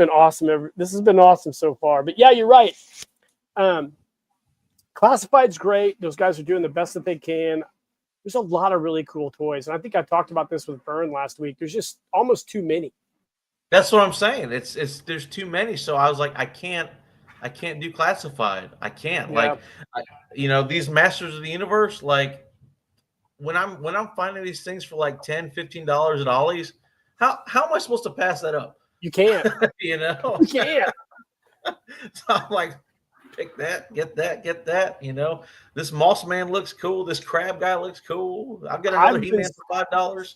awesome. This has been awesome so far. But yeah, you're right. Classified's great. Those guys are doing the best that they can. There's a lot of really cool toys, and I think I talked about this with Byrne last week. There's just almost too many. That's what I'm saying. There's too many. So I was like, I can't do classified. I can't. Yeah. Like, these Masters of the Universe. Like when I'm finding these things for like $10-15 at Ollie's. How am I supposed to pass that up? You can't. You can't. So I'm like, pick that, get that. This Moss Man looks cool. This Crab guy looks cool. I'll get another He-Man for $5.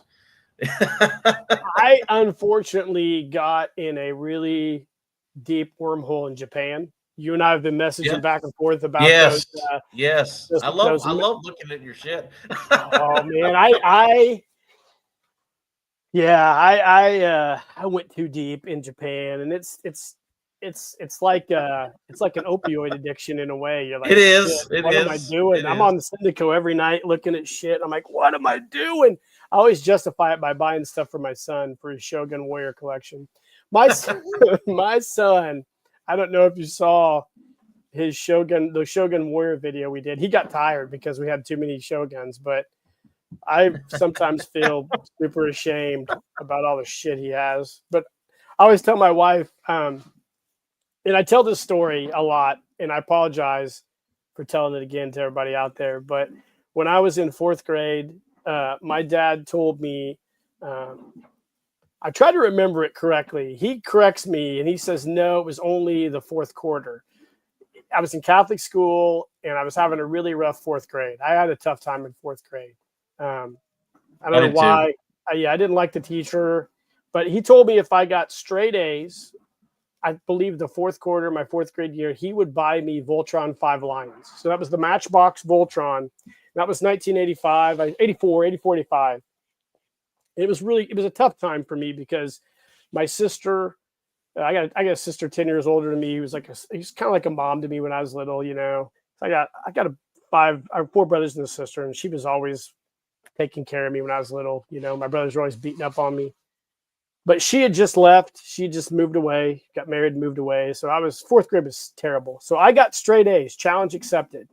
I unfortunately got in a really deep wormhole in Japan. You and I have been messaging back and forth about those. Yes. I love looking at your shit. Oh man, I went too deep in Japan, and it's it's like an opioid addiction in a way. You're like, It is. shit, what am I doing? I'm on the Syndico every night looking at shit. I'm like, what am I doing? I always justify it by buying stuff for my son for his Shogun Warrior collection. My son, I don't know if you saw the Shogun Warrior video we did. He got tired because we had too many Shoguns, but I sometimes feel super ashamed about all the shit he has. But I always tell my wife, and I tell this story a lot, and I apologize for telling it again to everybody out there. But when I was in fourth grade, my dad told me, I try to remember it correctly. He corrects me and he says, no, it was only the fourth quarter. I was in Catholic school and I was having a really rough fourth grade. I had a tough time in fourth grade. I don't know why. I didn't like the teacher, but he told me if I got straight A's, I believe the fourth quarter, my fourth grade year, he would buy me Voltron 5 Lions. So that was the Matchbox Voltron. That was 1985, 84, 85. It was a tough time for me because my sister, I got a sister 10 years older than me. He was he's kind of like a mom to me when I was little, you know. So I got 4 brothers and a sister, and she was always taking care of me when I was little. You know, my brothers were always beating up on me. But she had just left. She had just moved away, got married and moved away. So fourth grade was terrible. So I got straight A's, challenge accepted.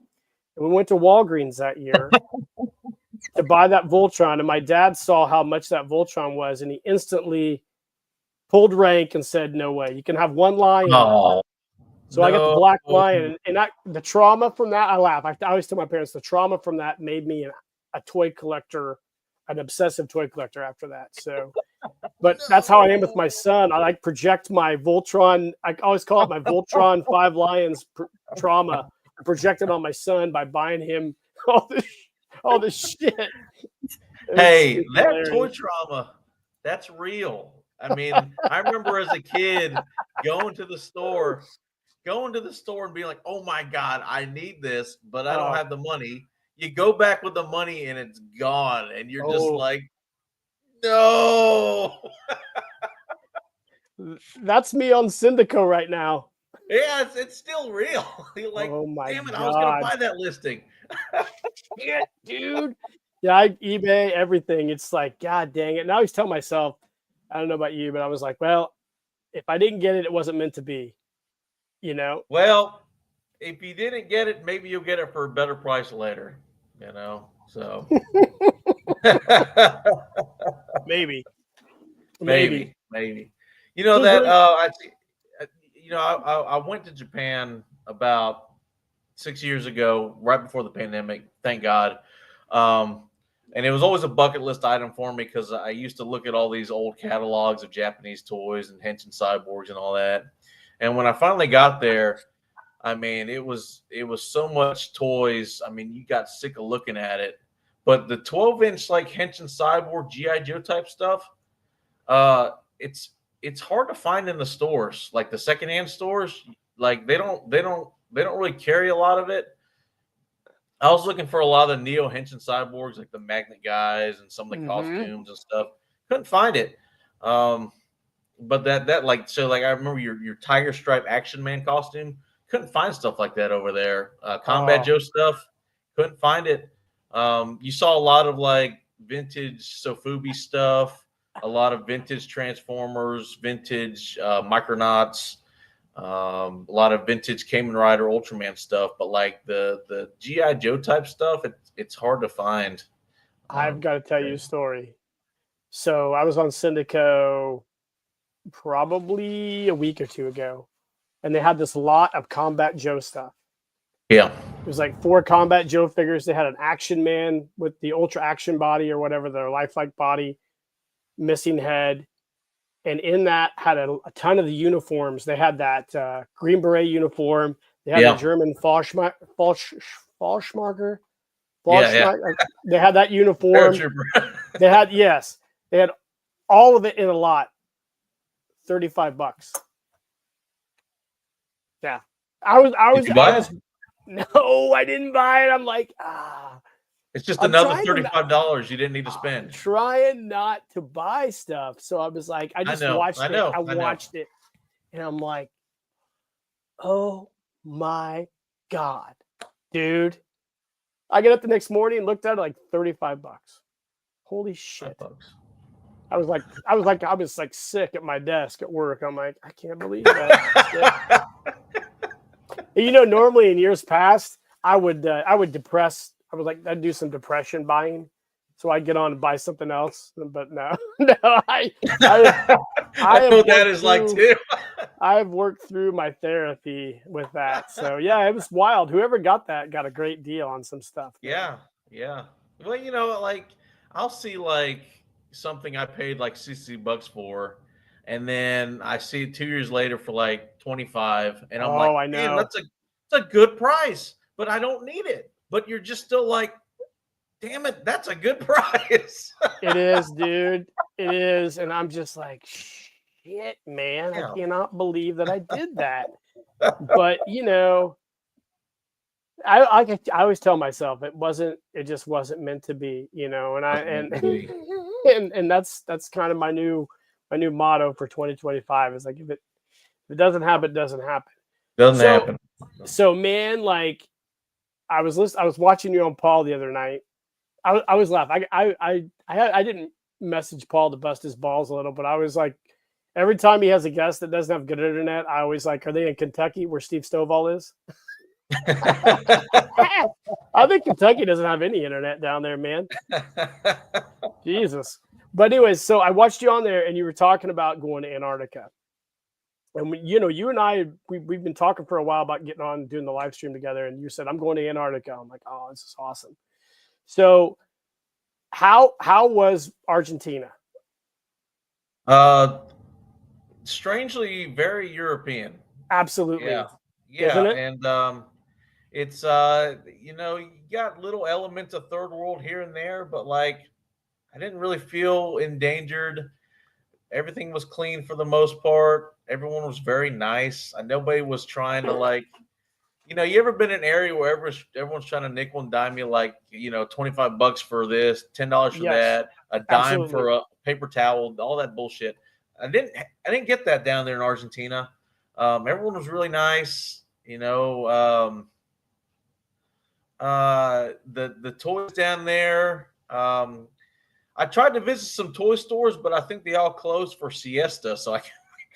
And we went to Walgreens that year to buy that Voltron. And my dad saw how much that Voltron was, and he instantly pulled rank and said, no way, you can have one lion. Oh, so I got the black lion. And the trauma from that, I laugh. I always tell my parents the trauma from that made me a toy collector, an obsessive toy collector after that. So, but that's how I am with my son. I project my Voltron. I always call it my Voltron 5 Lions trauma. I project it on my son by buying him all this shit. Hey, that hilarious. Toy trauma, that's real. I mean, I remember as a kid going to the store and being like, oh my God, I need this, but I don't have the money. You go back with the money and it's gone. And you're just like, no. That's me on Syndico right now. Yeah, it's still real. You're like, oh my damn it, God. I was going to buy that listing. Shit, dude. Yeah, I eBay everything. It's like, God dang it. And I always tell myself, I don't know about you, but I was like, well, if I didn't get it, it wasn't meant to be, you know? Well, if you didn't get it, maybe you'll get it for a better price later, you know? So maybe. You know that I went to Japan about 6 years ago, right before the pandemic, thank God. And it was always a bucket list item for me because I used to look at all these old catalogs of Japanese toys and Henshin cyborgs and all that. And when I finally got there, I mean, it was so much toys. I mean, you got sick of looking at it. But the 12-inch like Henshin cyborg G.I. Joe type stuff, it's hard to find in the stores, like the secondhand stores. Like they don't really carry a lot of it. I was looking for a lot of the Neo Henshin cyborgs, like the magnet guys and some of the costumes and stuff. Couldn't find it. But that like, so like I remember your Tiger Stripe Action Man costume. Couldn't find stuff like that over there. Combat Joe stuff. Couldn't find it. You saw a lot of like vintage Sofubi stuff, a lot of vintage Transformers, vintage Micronauts, a lot of vintage Kamen Rider, Ultraman stuff, but like the G.I. Joe type stuff, it's hard to find. I've got to tell you a story. So I was on Syndico probably a week or two ago, and they had this lot of Combat Joe stuff. Yeah. It was like 4 Combat Joe figures. They had an Action Man with the Ultra Action body or whatever, their lifelike body, missing head. And in that had a ton of the uniforms. They had that Green Beret uniform. They had the German Falschmarker. They had that uniform. They had all of it in a lot. $35. Yeah. Did you buy it? No, I didn't buy it. I'm like, It's just another $35 you didn't need to spend. I'm trying not to buy stuff. So I was like, I watched it, and I'm like, Oh my God, dude. I get up the next morning and looked at it like $35. Holy shit. $5. I was like sick at my desk at work. I'm like, I can't believe that. You know, normally in years past, I would depress. I'd do some depression buying, so I'd get on and buy something else. But no, no, I know what that is like too. I've worked through my therapy with that. So yeah, it was wild. Whoever got that got a great deal on some stuff. Yeah, yeah. Well, you know, like I'll see like something I paid like $60 for, and then I see it 2 years later for like 25, and I'm like, Oh, I damn, know. that's a good price, but I don't need it. But you're just still like, damn it, that's a good price. It is, dude. It is. And I'm just like, shit, man. Yeah. I cannot believe that I did that. But, you know, I always tell myself it just wasn't meant to be, you know, and that's kind of my new motto for 2025 is like if it doesn't happen, it doesn't happen. Doesn't happen. So man, like I was watching you on Paul the other night. I was laughing. I didn't message Paul to bust his balls a little, but I was like, every time he has a guest that doesn't have good internet, I always like, are they in Kentucky where Steve Stovall is? I think Kentucky doesn't have any internet down there, man. Jesus. But anyways, so I watched you on there and you were talking about going to Antarctica. And you know, you and I, we've been talking for a while about getting on and doing the live stream together. And you said, I'm going to Antarctica. I'm like, oh, this is awesome. So how was Argentina? Strangely very European. Absolutely. Yeah. Isn't it? And it's you know, you got little elements of third world here and there, but like I didn't really feel endangered. Everything was clean for the most part. Everyone was very nice. Nobody was trying to like, you know, you ever been in an area where everyone's trying to nickel and dime you, like, you know, $25 for this, $10 for that, a dime for a paper towel, all that bullshit. I didn't get that down there in Argentina. Everyone was really nice. You know, the toys down there. I tried to visit some toy stores, but I think they all closed for siesta, so I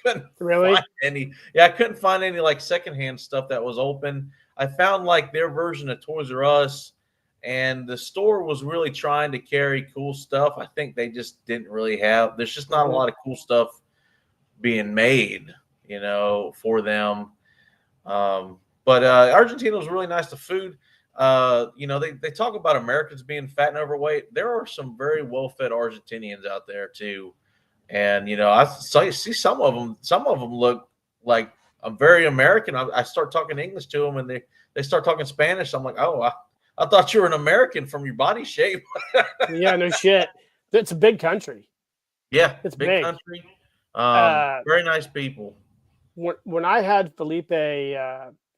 couldn't find any. Yeah, I couldn't find any like secondhand stuff that was open. I found like their version of Toys R Us, and the store was really trying to carry cool stuff. I think they just didn't really have. There's just not a lot of cool stuff being made, you know, for them. But Argentina was really nice. The food. You know, they talk about Americans being fat and overweight. There are some very well-fed Argentinians out there too, and you know, I see some of them. Some of them look like I'm very American. I start talking English to them, and they start talking Spanish. I'm like, oh, I thought you were an American from your body shape. Yeah, no shit. It's a big country. Yeah, it's big country. Very nice people. When I had Felipe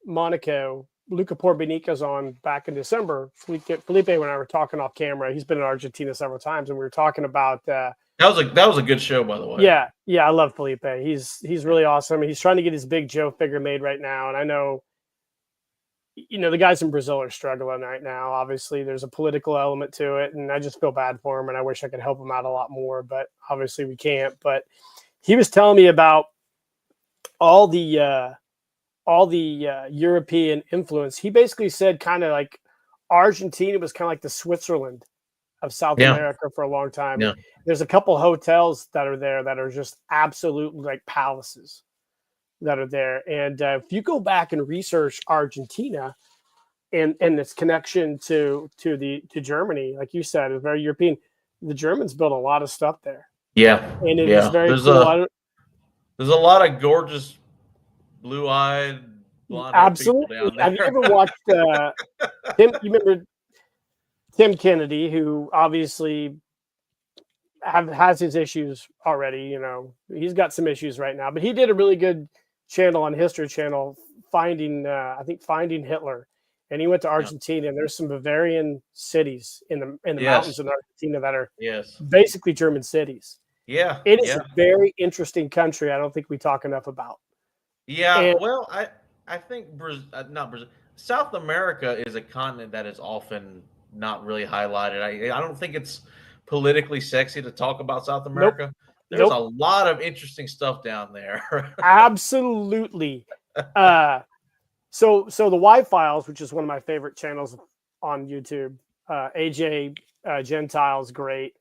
Monaco, Luca Porbenica's on back in December. Felipe and I were talking off camera. He's been in Argentina several times, and we were talking about that was a good show, by the way. Yeah, I love Felipe. He's really awesome. He's trying to get his big Joe figure made right now, and I know, you know, the guys in Brazil are struggling right now. Obviously, there's a political element to it, and I just feel bad for him, and I wish I could help him out a lot more, but obviously we can't. But he was telling me about all the European influence. He basically said kind of like Argentina was kind of like the Switzerland of South America for a long time. Yeah. There's a couple hotels that are there that are just absolutely like palaces that are there. And if you go back and research Argentina and its connection to Germany, like you said, it's very European. The Germans built a lot of stuff there. Yeah. And it is very cool. There's a lot of gorgeous blue-eyed, blonde absolutely people down there. Have you ever watched Tim? You remember Tim Kennedy, who obviously has his issues already. You know, he's got some issues right now, but he did a really good channel on History Channel, finding Hitler, and he went to Argentina. And there's some Bavarian cities in the mountains in Argentina that are basically German cities. Yeah, it is a very interesting country. I don't think we talk enough about. Yeah, well, think not Brazil. South America is a continent that is often not really highlighted. I don't think it's politically sexy to talk about South Nope. America. There's a Nope. lot of interesting stuff down there. Absolutely. So the Y Files, which is one of my favorite channels on YouTube, AJ Gentile's great.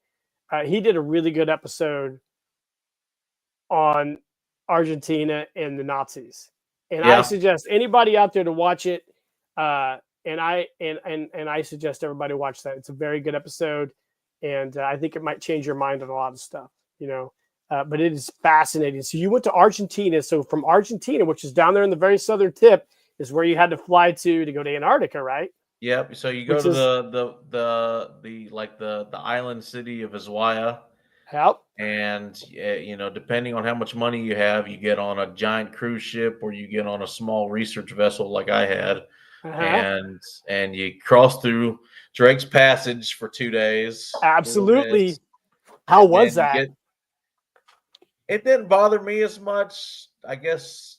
He did a really good episode on Argentina and the Nazis, and I Yeah. suggest anybody out there to watch it. And I suggest everybody watch that. It's a very good episode, and I think it might change your mind on a lot of stuff. But it is fascinating. So you went to Argentina. So from Argentina, which is down there in the very southern tip, is where you had to fly to go to Antarctica, right? Yep. So you go Which to is the island city of Ushuaia, Yep. and depending on how much money you have, you get on a giant cruise ship or you get on a small research vessel like I had, Uh-huh. and you cross through Drake's Passage for 2 days. Absolutely. How And was then that? it didn't bother me as much. I guess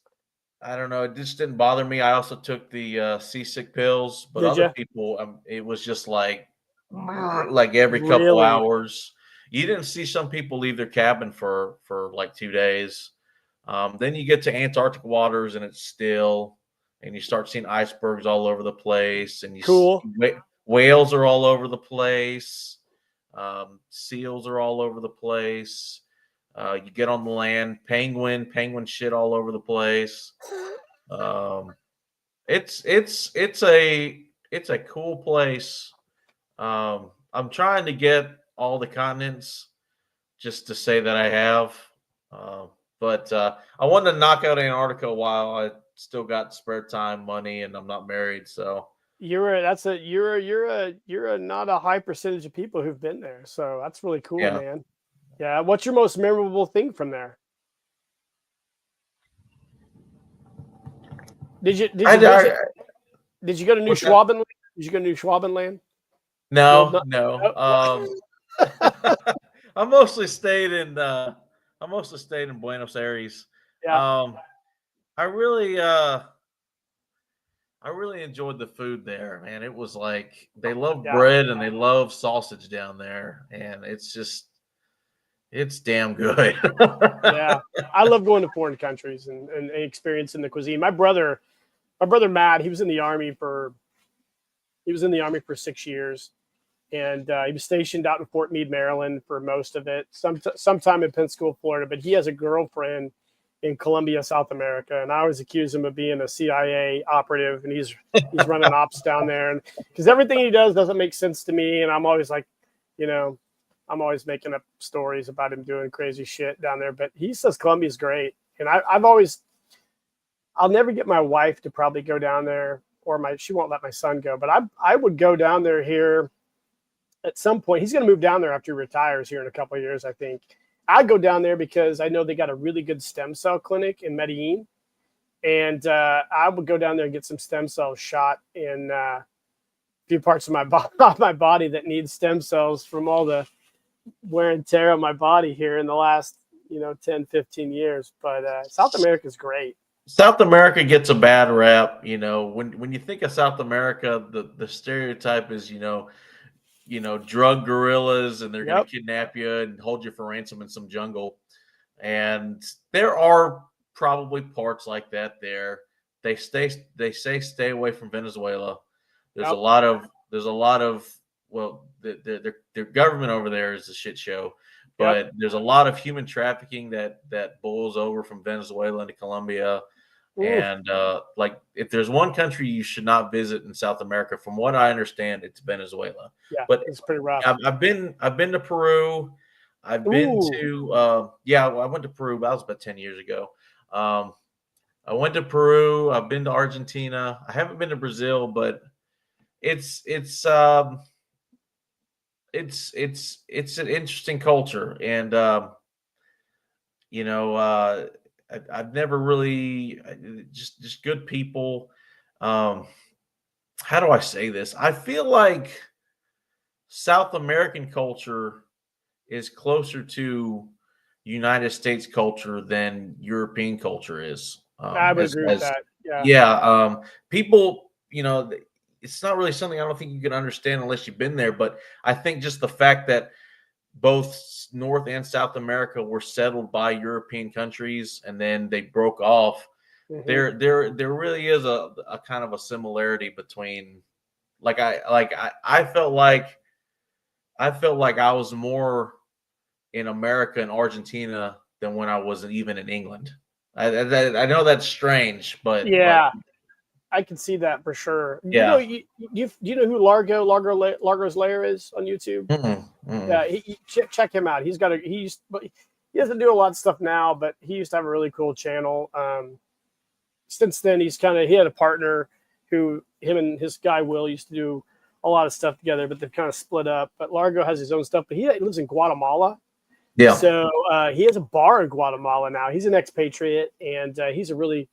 I don't know. It just didn't bother me. I also took the seasick pills, but Did other you people, it was just like every couple really? hours. You didn't see some people leave their cabin for like 2 days. Then you get to Antarctic waters and it's still, and you start seeing icebergs all over the place, and Cool. whales are all over the place, seals are all over the place. You get on the land, penguin shit all over the place. Um, it's a cool place. I'm trying to get all the continents just to say that I have. But I wanted to knock out Antarctica while I still got spare time, money, and I'm not married. So You're a not a high percentage of people who've been there. So that's really cool, yeah, man. Yeah. What's your most memorable thing from there? Did I, you visit? I Did you go to New what's that? Schwabenland? Did you go to New Schwabenland? The old No, nut- no. oh, what? I mostly stayed in Buenos Aires. Yeah. Um, I really enjoyed the food there, man. It was like they love Yeah. bread and they love sausage down there, and it's damn good. Yeah. I love going to foreign countries and experiencing the cuisine. My brother Matt, he was in the army for 6 years, and he was stationed out in Fort Meade, Maryland for most of it. Sometime in Pensacola, Florida, but he has a girlfriend in Colombia, South America, and I always accuse him of being a CIA operative, and he's running ops down there, and because everything he does doesn't make sense to me, and I'm always like, you know, I'm always making up stories about him doing crazy shit down there. But he says Colombia's great, and I'll never get my wife to probably go down there, or she won't let my son go, but I would go down there here at some point. He's going to move down there after he retires here in a couple of years, I think. I'd go down there because I know they got a really good stem cell clinic in Medellin, and I would go down there and get some stem cells shot in a few parts of my body that needs stem cells from all the wear and tear on my body here in the last 10, 15 years. But South America is great. South America gets a bad rap. When you think of South America, the stereotype is drug gorillas, and they're going Yep. to kidnap you and hold you for ransom in some jungle. And there are probably parts like that there. They say stay away from Venezuela. There's Yep. a lot of well, their government over there is a shit show, but Yep. there's a lot of human trafficking that boils over from Venezuela into Colombia. Ooh. And like, if there's one country you should not visit in South America, from what I understand, it's Venezuela. Yeah, But it's pretty rough. I've been to Peru. I've been Ooh. to I went to Peru. That was about 10 years ago. I went to Peru. I've been to Argentina. I haven't been to Brazil, but it's an interesting culture, and I've never really just good people. How do I say this? I feel like South American culture is closer to United States culture than European culture is. I would agree with that. Yeah. Yeah. People, it's not really something I don't think you can understand unless you've been there. But I think just the fact that both North and South America were settled by European countries, and then they broke off. Mhm. There really is a kind of a similarity between, I felt like I was more in America and Argentina than when I was even in England. I know that's strange, but Yeah, I can see that for sure. yeah. Do you know who Largo's Lair is on YouTube? Mm-mm, mm-mm. Yeah, check him out. He doesn't do a lot of stuff now, but he used to have a really cool channel. Since then, he had a partner who him and his guy Will used to do a lot of stuff together, but they've kind of split up. But Largo has his own stuff, but he lives in Guatemala. Yeah. So he has a bar in Guatemala now. He's an expatriate, and he's really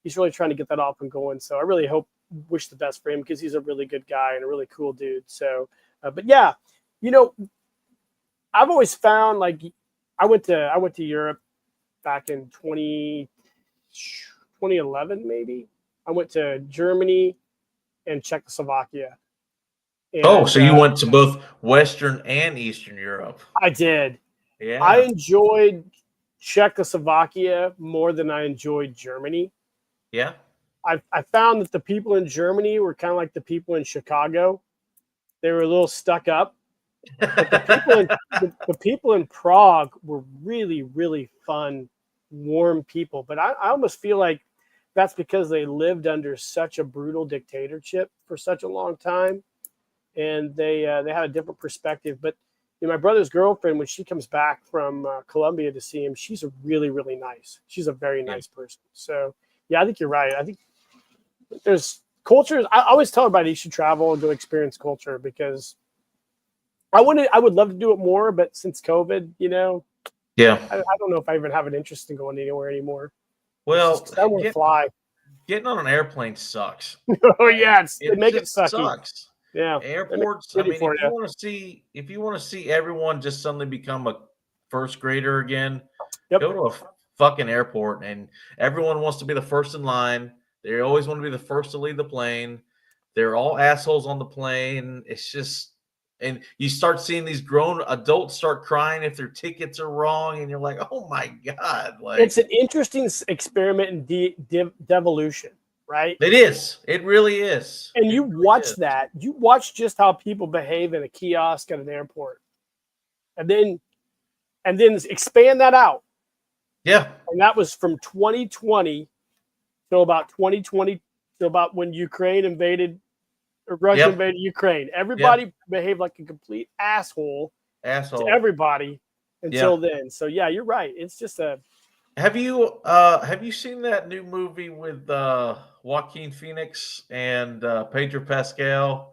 trying to get that off and going. So I really wish the best for him because he's a really good guy and a really cool dude. So, but yeah, I've always found like I went to Europe back in 2011 maybe. I went to Germany and Czechoslovakia. And, So you went to both Western and Eastern Europe. I did. Yeah. I enjoyed Czechoslovakia more than I enjoyed Germany. Yeah. I found that the people in Germany were kind of like the people in Chicago. They were a little stuck up. But the people in Prague were really, really fun, warm people. But I almost feel like that's because they lived under such a brutal dictatorship for such a long time, and they had a different perspective. But my brother's girlfriend, when she comes back from Colombia to see him, she's a really, really nice. She's a very nice person. So yeah, I think you're right. I think there's cultures. I always tell everybody you should travel and go experience culture because I would love to do it more, but since COVID, Yeah. I don't know if I even have an interest in going anywhere anymore. Well, I want to fly. Getting on an airplane sucks. Oh yeah, they make it sucky. Sucks. Yeah, Airports. I mean, if you want to see everyone just suddenly become a first grader again, go to a fucking airport, and everyone wants to be the first in line. They always want to be the first to leave the plane. They're all assholes on the plane. It's just, and you start seeing these grown adults start crying if their tickets are wrong, and you're like, oh my God. Like, it's an interesting experiment in devolution, right? It is. It really is. And you watch that. You watch just how people behave in a kiosk at an airport. And then expand that out. Yeah. And that was from 2020 till about 2020, till about when Ukraine invaded, or Russia invaded Ukraine. Everybody behaved like a complete asshole to everybody until then. So yeah, you're right. It's just a. Have you seen that new movie with Joaquin Phoenix and Pedro Pascal?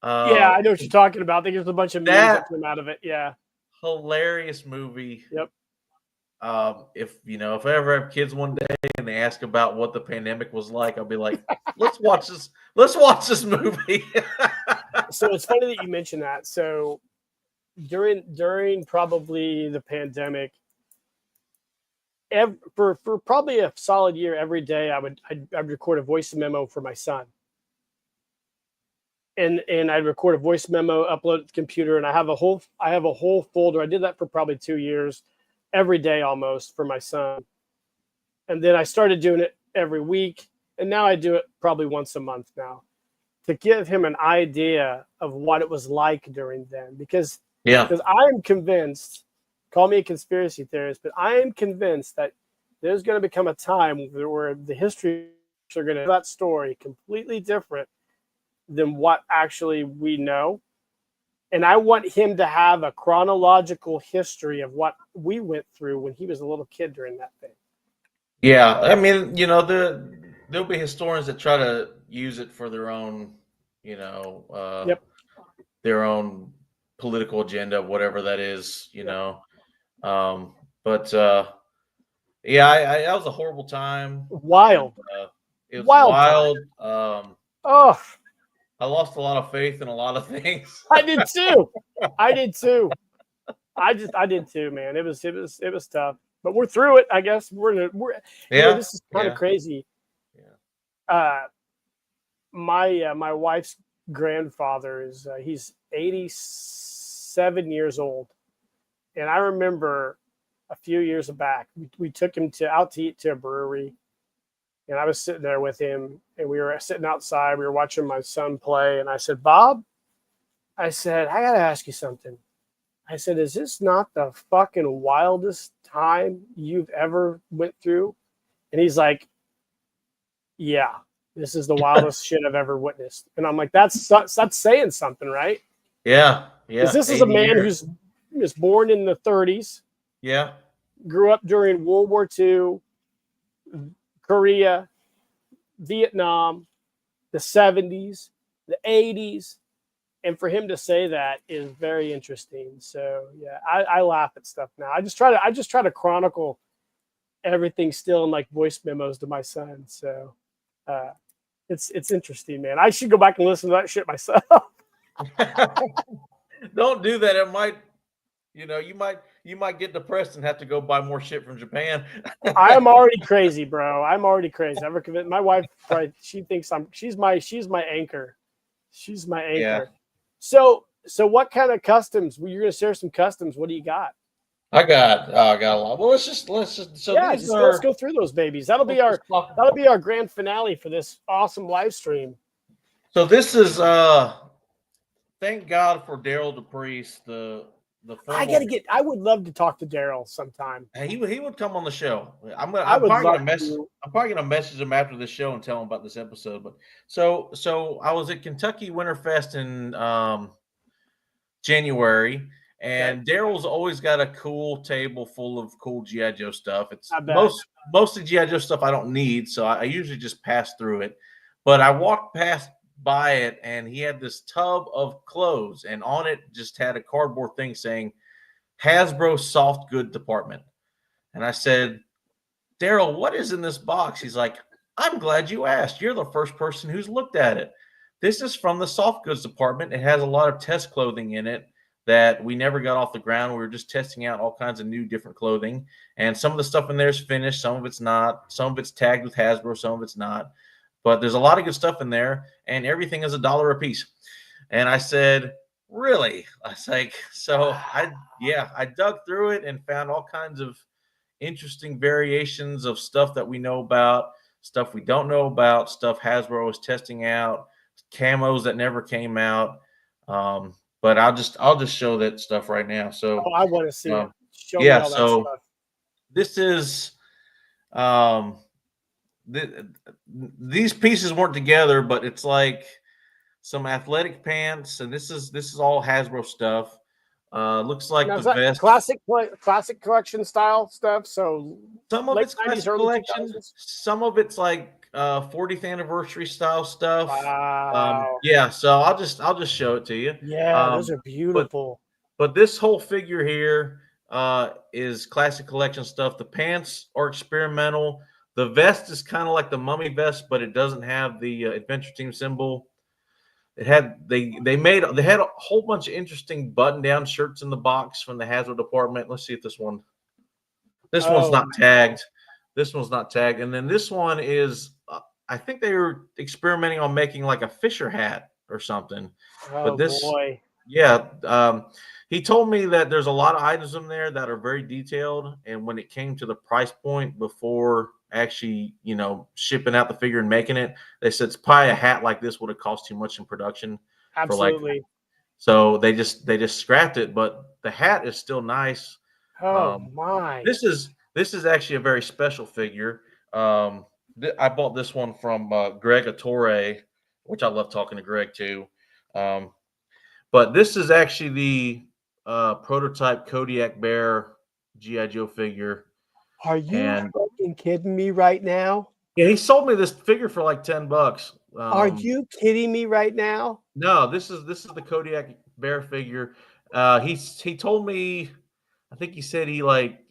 Yeah, I know what you're talking about. I think there's a bunch of memes that came out of it. Yeah. Hilarious movie. Yep. If I ever have kids one day and they ask about what the pandemic was like, I'll be like, let's watch this. Let's watch this movie. So it's funny that you mentioned that. So during probably the pandemic, for probably a solid year, every day I'd record a voice memo for my son. And I'd record a voice memo, upload it to the computer, and I have a whole folder. I did that for probably 2 years, every day almost, for my son. And then I started doing it every week, and now I do it probably once a month now, to give him an idea of what it was like during then. Because I'm convinced, call me a conspiracy theorist, but I am convinced that there's going to become a time where the history are going to have that story completely different than what actually we know. And I want him to have a chronological history of what we went through when he was a little kid during that thing. Yeah, I mean, there'll be historians that try to use it for their own, their own political agenda, whatever that is, But that was a horrible time. Wild. It was wild. I lost a lot of faith in a lot of things. I did too. I did too, man. It was tough, but we're through it. I guess this is kind of crazy. Yeah. My wife's grandfather is he's 87 years old, and I remember a few years back we took him out to eat to a brewery, and I was sitting there with him, and we were sitting outside. We were watching my son play, and I said, "Bob," I said, "I gotta ask you something." I said, "Is this not the fucking wildest time you've ever went through?" And he's like, "Yeah, this is the wildest shit I've ever witnessed." And I'm like, that's saying something, right? Yeah. Because Yeah. this is a 80 man years. who was born in the 30s, Yeah. grew up during World War II, Korea, Vietnam, the 70s, the 80s. And for him to say that is very interesting. So yeah, I laugh at stuff now. I just try to chronicle everything still in like voice memos to my son. So it's interesting, man. I should go back and listen to that shit myself. Don't do that. It might, you might get depressed and have to go buy more shit from Japan. I am already crazy, bro. I'm already crazy. I've convinced my wife. Probably, she thinks she's my anchor. She's my anchor. Yeah. So what kind of customs? Well, you're gonna share some customs. What do you got? I got a lot. Well, let's just so Yeah, these let's go through those babies. That'll be our grand finale for this awesome live stream. So this is thank God for Daryl DePriest, the former, I would love to talk to Daryl sometime. he would come on the show. I'm I would probably love gonna message to. I'm probably gonna message him after the show and tell him about this episode. But so I was at Kentucky Winterfest in January, and Daryl's always got a cool table full of cool GI Joe stuff. It's mostly GI Joe stuff I don't need, so I usually just pass through it. But I walked by it, and he had this tub of clothes, and on it just had a cardboard thing saying Hasbro soft good department. And I said, "Daryl, what is in this box?" He's like, "I'm glad you asked. You're the first person who's looked at it. This is from the soft goods department. It has a lot of test clothing in it that we never got off the ground. We were just testing out all kinds of new different clothing. And some of the stuff in there is finished. Some of it's not. Some of it's tagged with Hasbro. Some of it's not. But there's a lot of good stuff in there. And everything is $1 a piece." And I said, "Really?" I was like, so I dug through it and found all kinds of interesting variations of stuff that we know about, stuff we don't know about, stuff Hasbro is testing out, camos that never came out. But I'll just show that stuff right now. So I want to see it. Show me all that stuff. This is these pieces weren't together, but it's like some athletic pants, and this is all Hasbro stuff. Looks like now, the vest. Classic collection style stuff. So some of it's classic collection. Some of it's like 40th anniversary style stuff. Wow. Yeah. So I'll just show it to you. Yeah, those are beautiful. But this whole figure here is classic collection stuff. The pants are experimental. The vest is kind of like the mummy vest, but it doesn't have the Adventure Team symbol. It had they had a whole bunch of interesting button-down shirts in the box from the Hasbro department. Let's see if this one's not tagged. This one's not tagged. And then this one is I think they were experimenting on making like a Fisher hat or something. Oh, but boy. Yeah. He told me that there's a lot of items in there that are very detailed, and when it came to the price point before actually, shipping out the figure and making it, they said it's probably a hat like this would have cost too much in production. Absolutely. So they just scrapped it, but the hat is still nice. Oh my! This is actually a very special figure. I bought this one from Greg Attore, which I love talking to Greg too. But this is actually the prototype Kodiak Bear GI Joe figure. Are you fucking kidding me right now? Yeah, he sold me this figure for like $10. Are you kidding me right now? No, this is the Kodiak Bear figure. He told me, I think he said he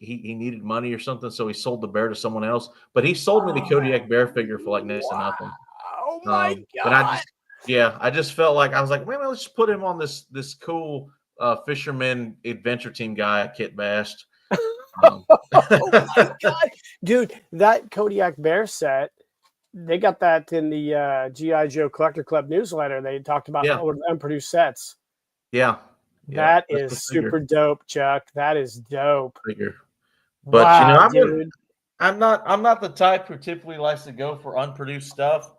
needed money or something, so he sold the bear to someone else. But he sold me the Kodiak Bear figure for like next to nothing. Oh my god! But I just felt like I was like, man, let's just put him on this cool fisherman adventure team guy I kit bashed. Oh my god, dude! That Kodiak Bear set They got that in the GI Joe Collector Club newsletter. They talked about Yeah. unproduced sets. Yeah. That That's is the super dope, Chuck. That is dope. figure. But Wow, I'm dude. not the type who typically likes to go for unproduced stuff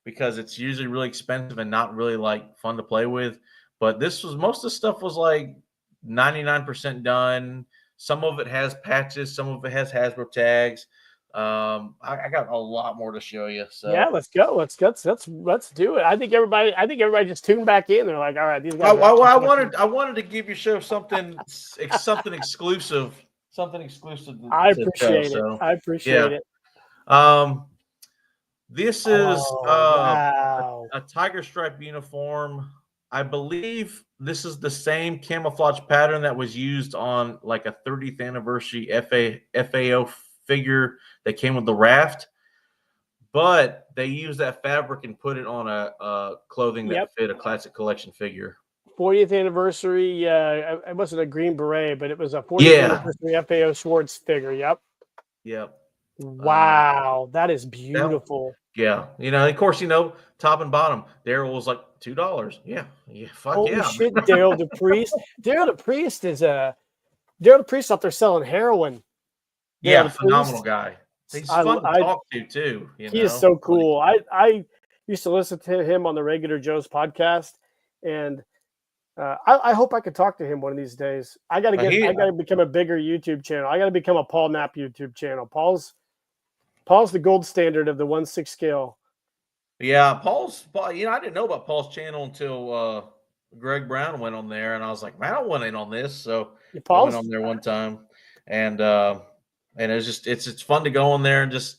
because it's usually really expensive and not really like fun to play with. But most of the stuff was like 99% done. Some of it has patches, some of it has Hasbro tags. I got a lot more to show you. Yeah, So let's go. Let's do it. I think everybody just tuned back in. They're like, all right, these I, guys are I, actually I talking. wanted to give your show something exclusive, something exclusive I to show. appreciate it. So I appreciate yeah. it. Um, This is Oh, wow. a tiger stripe uniform. I believe this is the same camouflage pattern that was used on like a 30th anniversary FAO figure that came with the raft, but they used that fabric and put it on a clothing Yep. that fit a classic collection figure. 40th anniversary. It wasn't a green beret, but it was a 40th anniversary FAO Schwartz figure. Yep. Yep. Wow, that is That, beautiful. yeah. Of course, top and bottom. Daryl was like $2. Yeah. Fuck Holy yeah. shit, Daryl DePriest. Daryl DePriest out there selling heroin. Yeah, Daryl phenomenal DePriest. guy. He's fun to talk to too. He is so cool. I used to listen to him on the Regular Joe's podcast, and I hope I could talk to him one of these days. I got to become a bigger YouTube channel. I got to become a Paul Knapp YouTube channel. Paul's the gold standard of the 1/6 scale. Yeah, Paul. I didn't know about Paul's channel until Greg Brown went on there, and I was like, man, I want in on this. So I went on there one time, and it's fun to go on there and just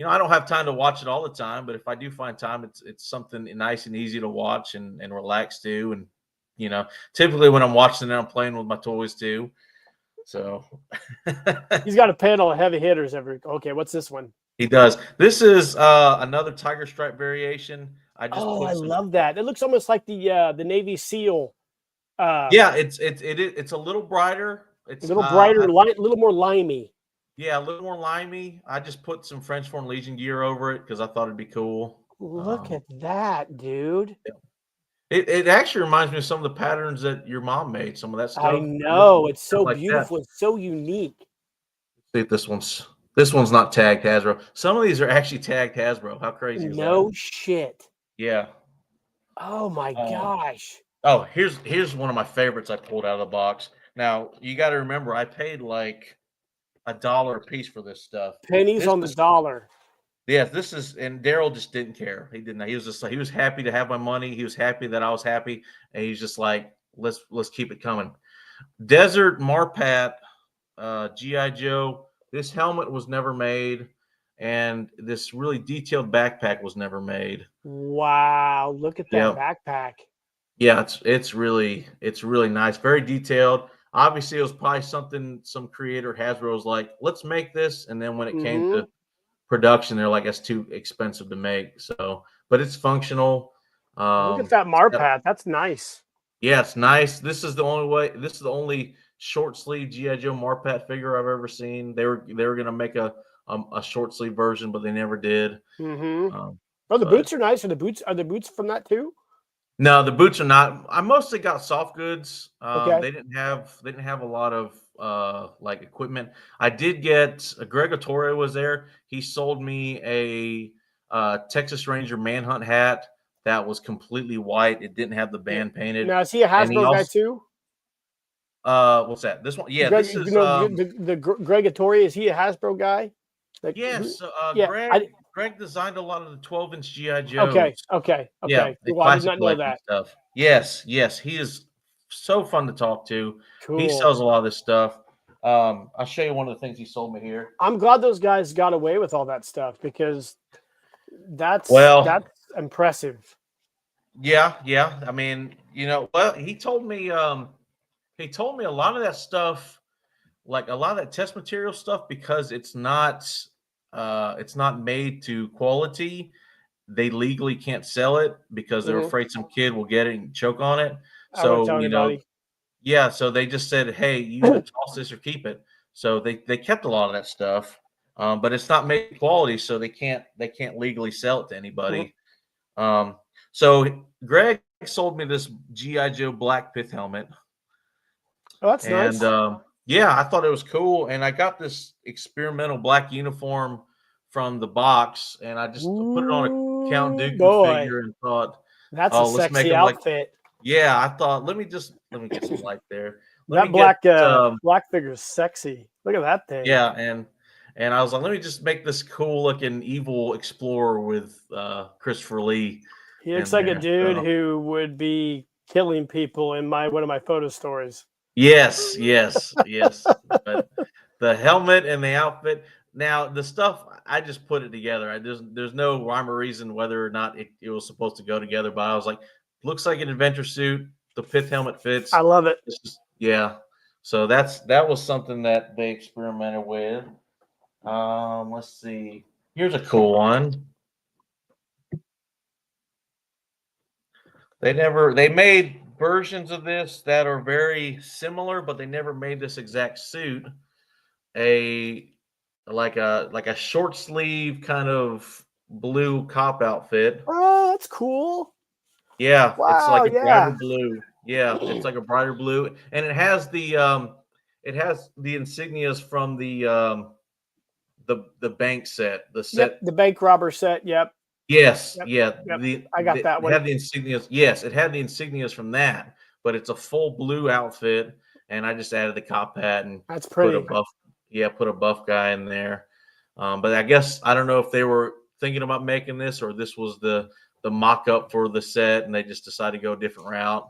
I don't have time to watch it all the time, but if I do find time, it's something nice and easy to watch and relax to, and typically when I'm watching it, I'm playing with my toys too. So he's got a panel of heavy hitters okay, what's this one? He does. This is another tiger stripe variation. I love that. It looks almost like the Navy SEAL. Yeah, it's a little brighter. It's a little brighter, a little more limey. Yeah, a little more limey. I just put some French Foreign Legion gear over it because I thought it'd be cool. Look at that, dude. It actually reminds me of some of the patterns that your mom made. Some of that stuff. I know. It's so beautiful. It's so unique. See if this one's not tagged Hasbro. Some of these are actually tagged Hasbro. How crazy is that? No shit. Yeah. Oh my gosh. Oh, here's one of my favorites I pulled out of the box. Now you got to remember, I paid like $1 a piece for this stuff. Pennies on the dollar. Yeah, and Daryl just didn't care. He didn't. He was just like, he was happy to have my money. He was happy that I was happy, and he's just like, let's keep it coming. Desert Marpat, GI Joe. This helmet was never made, and this really detailed backpack was never made. Wow, look at that backpack. Yeah, it's really nice, very detailed. Obviously, it was probably something some creator Hasbro was like, let's make this, and then when it came to production, they're like, that's too expensive to make. So, but it's functional. Look at that Marpat. That's nice. Yeah, it's nice. This is the only short sleeve GI Joe Marpat figure I've ever seen. They were gonna make a short sleeve version, but they never did. The boots are nice. Are the boots from that too? No, the boots are not. I mostly got soft goods. Okay. They didn't have a lot of like equipment. I did get Greg Ettore was there. He sold me a Texas Ranger Manhunt hat that was completely white. It didn't have the band painted. Now is he a Hasbro guy too? What's that? This one? Yeah, Greg, this is the Greg Ettore. Is he a Hasbro guy? Like, yes. Greg designed a lot of the 12-inch GI Joes. Okay. Yeah, well, I did not know that. Stuff. Yes. He is so fun to talk to. Cool. He sells a lot of this stuff. I'll show you one of the things he sold me here. I'm glad those guys got away with all that stuff because that's impressive. Yeah. I mean, he told me a lot of that stuff, like a lot of that test material stuff, because it's not made to quality. They legally can't sell it because they're afraid some kid will get it and choke on it. So so they just said, hey, you either toss this or keep it. So they kept a lot of that stuff. but it's not made quality, so they can't legally sell it to anybody. So Greg sold me this GI Joe Black Pith helmet. Oh, that's and nice. yeah, I thought it was cool, and I got this experimental black uniform from the box, and I just put it on a Count Ooh, Dooku boy, figure and thought, that's a oh, let's make sexy him like, outfit. yeah, I thought let me get some light there. Let me That get black figure is sexy. Look at that thing. yeah, and I was like, let me just make this cool looking evil explorer with Christopher Lee He looks in like a there. dude So, who would be killing people in one of my photo stories. yes, yes, yes. But the helmet and the outfit. Now the stuff I just put it together. There's no rhyme or reason whether or not it was supposed to go together. But I was like, looks like an adventure suit. The pith helmet fits. I love it. Yeah. So that was something that they experimented with. Let's see. Here's a cool one. They made versions of this that are very similar, but they never made this exact suit. Like a short sleeve kind of blue cop outfit. Oh, that's cool. Yeah, it's Wow, like a brighter yeah. blue. Yeah, it's like a brighter blue, and it has the insignias from the bank set. The Yep, set. the bank robber set. Yep, Yes, yep, yeah. yep. I got that It one. had the insignias. Yes, it had the insignias from that, but it's a full blue outfit, and I just added the cop hat and That's put a pretty. buff. Yeah, put a buff guy in there. But I guess I don't know if they were thinking about making this or this was the mock up for the set, and they just decided to go a different route.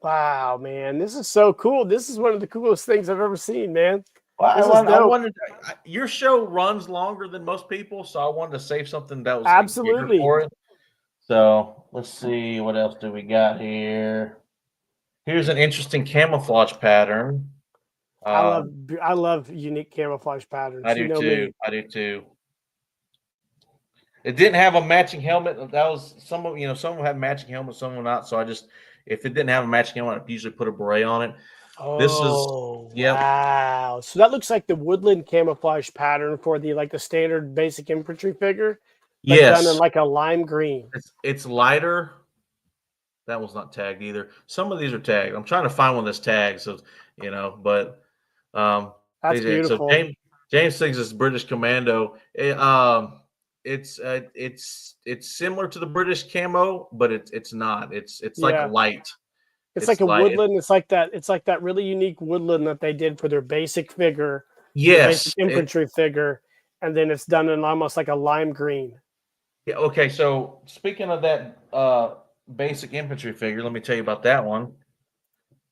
Wow, man, this is so cool. This is one of the coolest things I've ever seen, man. Well, This is I dope. wanted your show runs longer than most people, so I wanted to save something that was bigger Absolutely. for it. So let's see what else do we got here. Here's an interesting camouflage pattern. I Um, love unique camouflage patterns. I You do know too. me. I do too. It didn't have a matching helmet. That was some of some of them had matching helmets, some of them not. So I just if it didn't have a matching helmet, I usually put a beret on it. This is Oh, yep. wow. So that looks like the woodland camouflage pattern for the standard basic infantry figure, but done in Yes. like a lime green. It's lighter. That was not tagged either. Some of these are tagged. I'm trying to find one that's tagged, so but um That's so beautiful. James thinks it's British Commando. It's similar to the British camo, but it's not. It's like a Yeah. light. It's like It's a light. woodland. It's like that really unique woodland that they did for their basic figure, their basic Yes. infantry figure, and then it's done in almost like a lime green. Yeah. Okay. So speaking of that basic infantry figure, let me tell you about that one.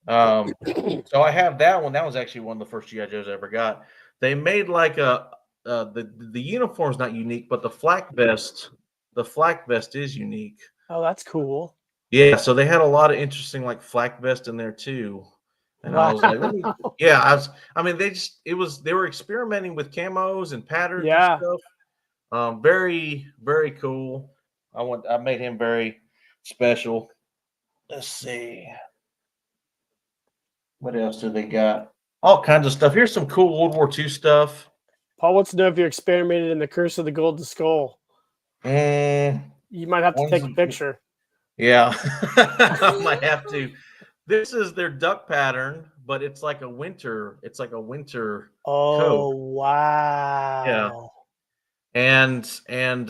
So I have that one. That was actually one of the first GI Joes I ever got. They made like the uniform's not unique, but the flak vest is unique. Oh, that's cool. Yeah, so they had a lot of interesting like flak vest in there too. And I Wow. was like, I mean, they were experimenting with camos and patterns and Yeah. stuff. Very, very cool. I made him very special. Let's see. What else do they got? All kinds of stuff. Here's some cool World War II stuff. Paul wants to know if you experimented in the Curse of the Golden Skull. Mm, You might have to take a picture. yeah, I might have to. This is their duck pattern, but it's like a winter. It's like a winter coat. Oh, wow. Yeah, and in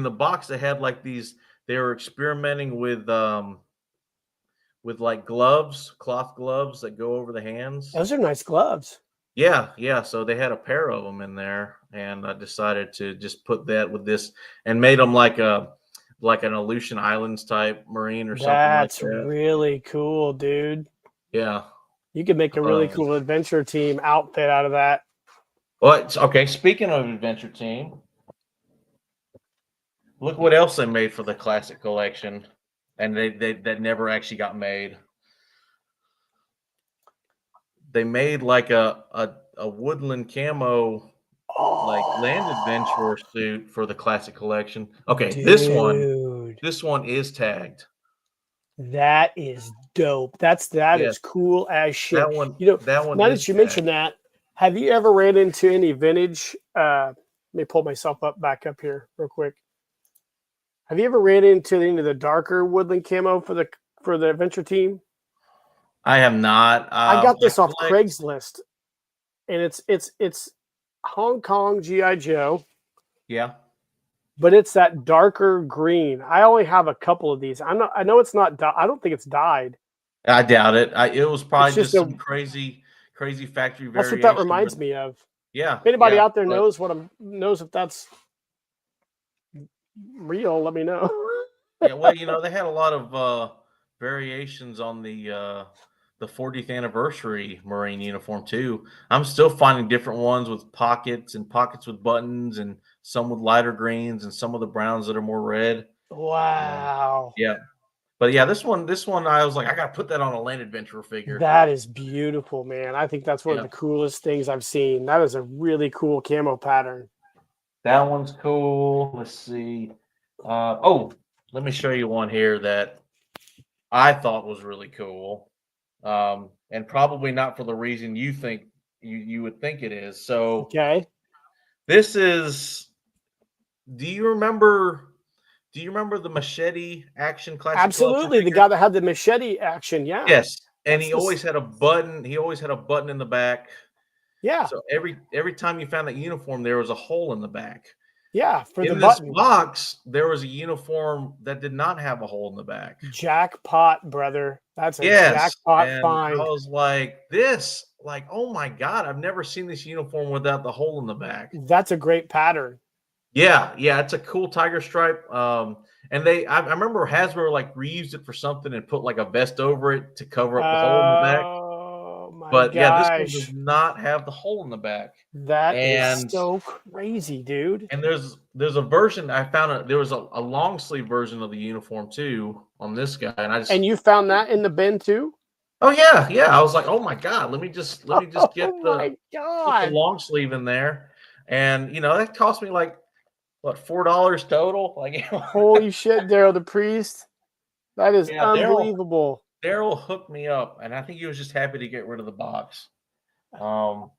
the box they had like these. They were experimenting with like gloves, cloth gloves that go over the hands. Those are nice gloves. Yeah, yeah. So they had a pair of them in there, and I decided to just put that with this and made them like an Aleutian Islands type Marine or something like That's that. really cool, dude. Yeah. You could make a really cool adventure team outfit out of that. Well, okay. Speaking of adventure team, look what else they made for the classic collection, and they that never actually got made. They made like a woodland camo like land adventurer suit for the classic collection. Okay, dude, this one is tagged. that is dope. That Yes, is cool as shit. that one Now is that you tagged. mention that, Have you ever ran into any vintage? Let me pull myself back up here real quick. Have you ever ran into any of the darker woodland camo for the adventure team? I have not. I got this off collect. Craigslist, and it's Hong Kong GI Joe, Yeah, but it's that darker green. I only have a couple of these. I know it's not. I don't think it's dyed. I doubt it. It was It's probably just just a. some crazy factory That's what that variation. reminds me of. Yeah, If anybody yeah. out there But knows if that's real, let me know. yeah, well, they had a lot of variations on the 40th anniversary Marine uniform too. I'm still finding different ones with pockets and pockets with buttons, and some with lighter greens, and some of the browns that are more red. Wow. Yeah, but yeah, this one, I was like, I gotta put that on a land adventurer figure. That is beautiful, man. I think that's one of Yeah, the coolest things I've seen. That is a really cool camo pattern. that one's cool. Let's see. Oh, let me show you one here that I thought was really cool, and probably not for the reason you think you would think it is. So Okay. this is. Do you remember? Do you remember the machete action classic collection Absolutely. The figure? guy that had the machete action. Yeah. Yes, and That's he this. always had a button. He always had a button in the back. Yeah. So every time you found that uniform, there was a hole in the back. Yeah. For the In this button. box, there was a uniform that did not have a hole in the back. Jackpot, brother. That's a Yes, jackpot and I find. was like, oh my god, I've never seen this uniform without the hole in the back. That's a great pattern. Yeah, it's a cool tiger stripe. And I remember Hasbro like reused it for something and put like a vest over it to cover up the hole in the back. Oh my But yeah, this one does gosh. not have the hole in the back. That is And so crazy, dude. and there's a version I found. There was a long sleeve version of the uniform too on this guy, and I just. And you found that in the bin too? Oh yeah. I was like, oh my god, let me just get Oh the my God. long sleeve in there, and that cost me like what, $4 total? Like, Holy shit, Daryl the Priest. That is yeah, unbelievable. Daryl hooked me up, and I think he was just happy to get rid of the box. Um,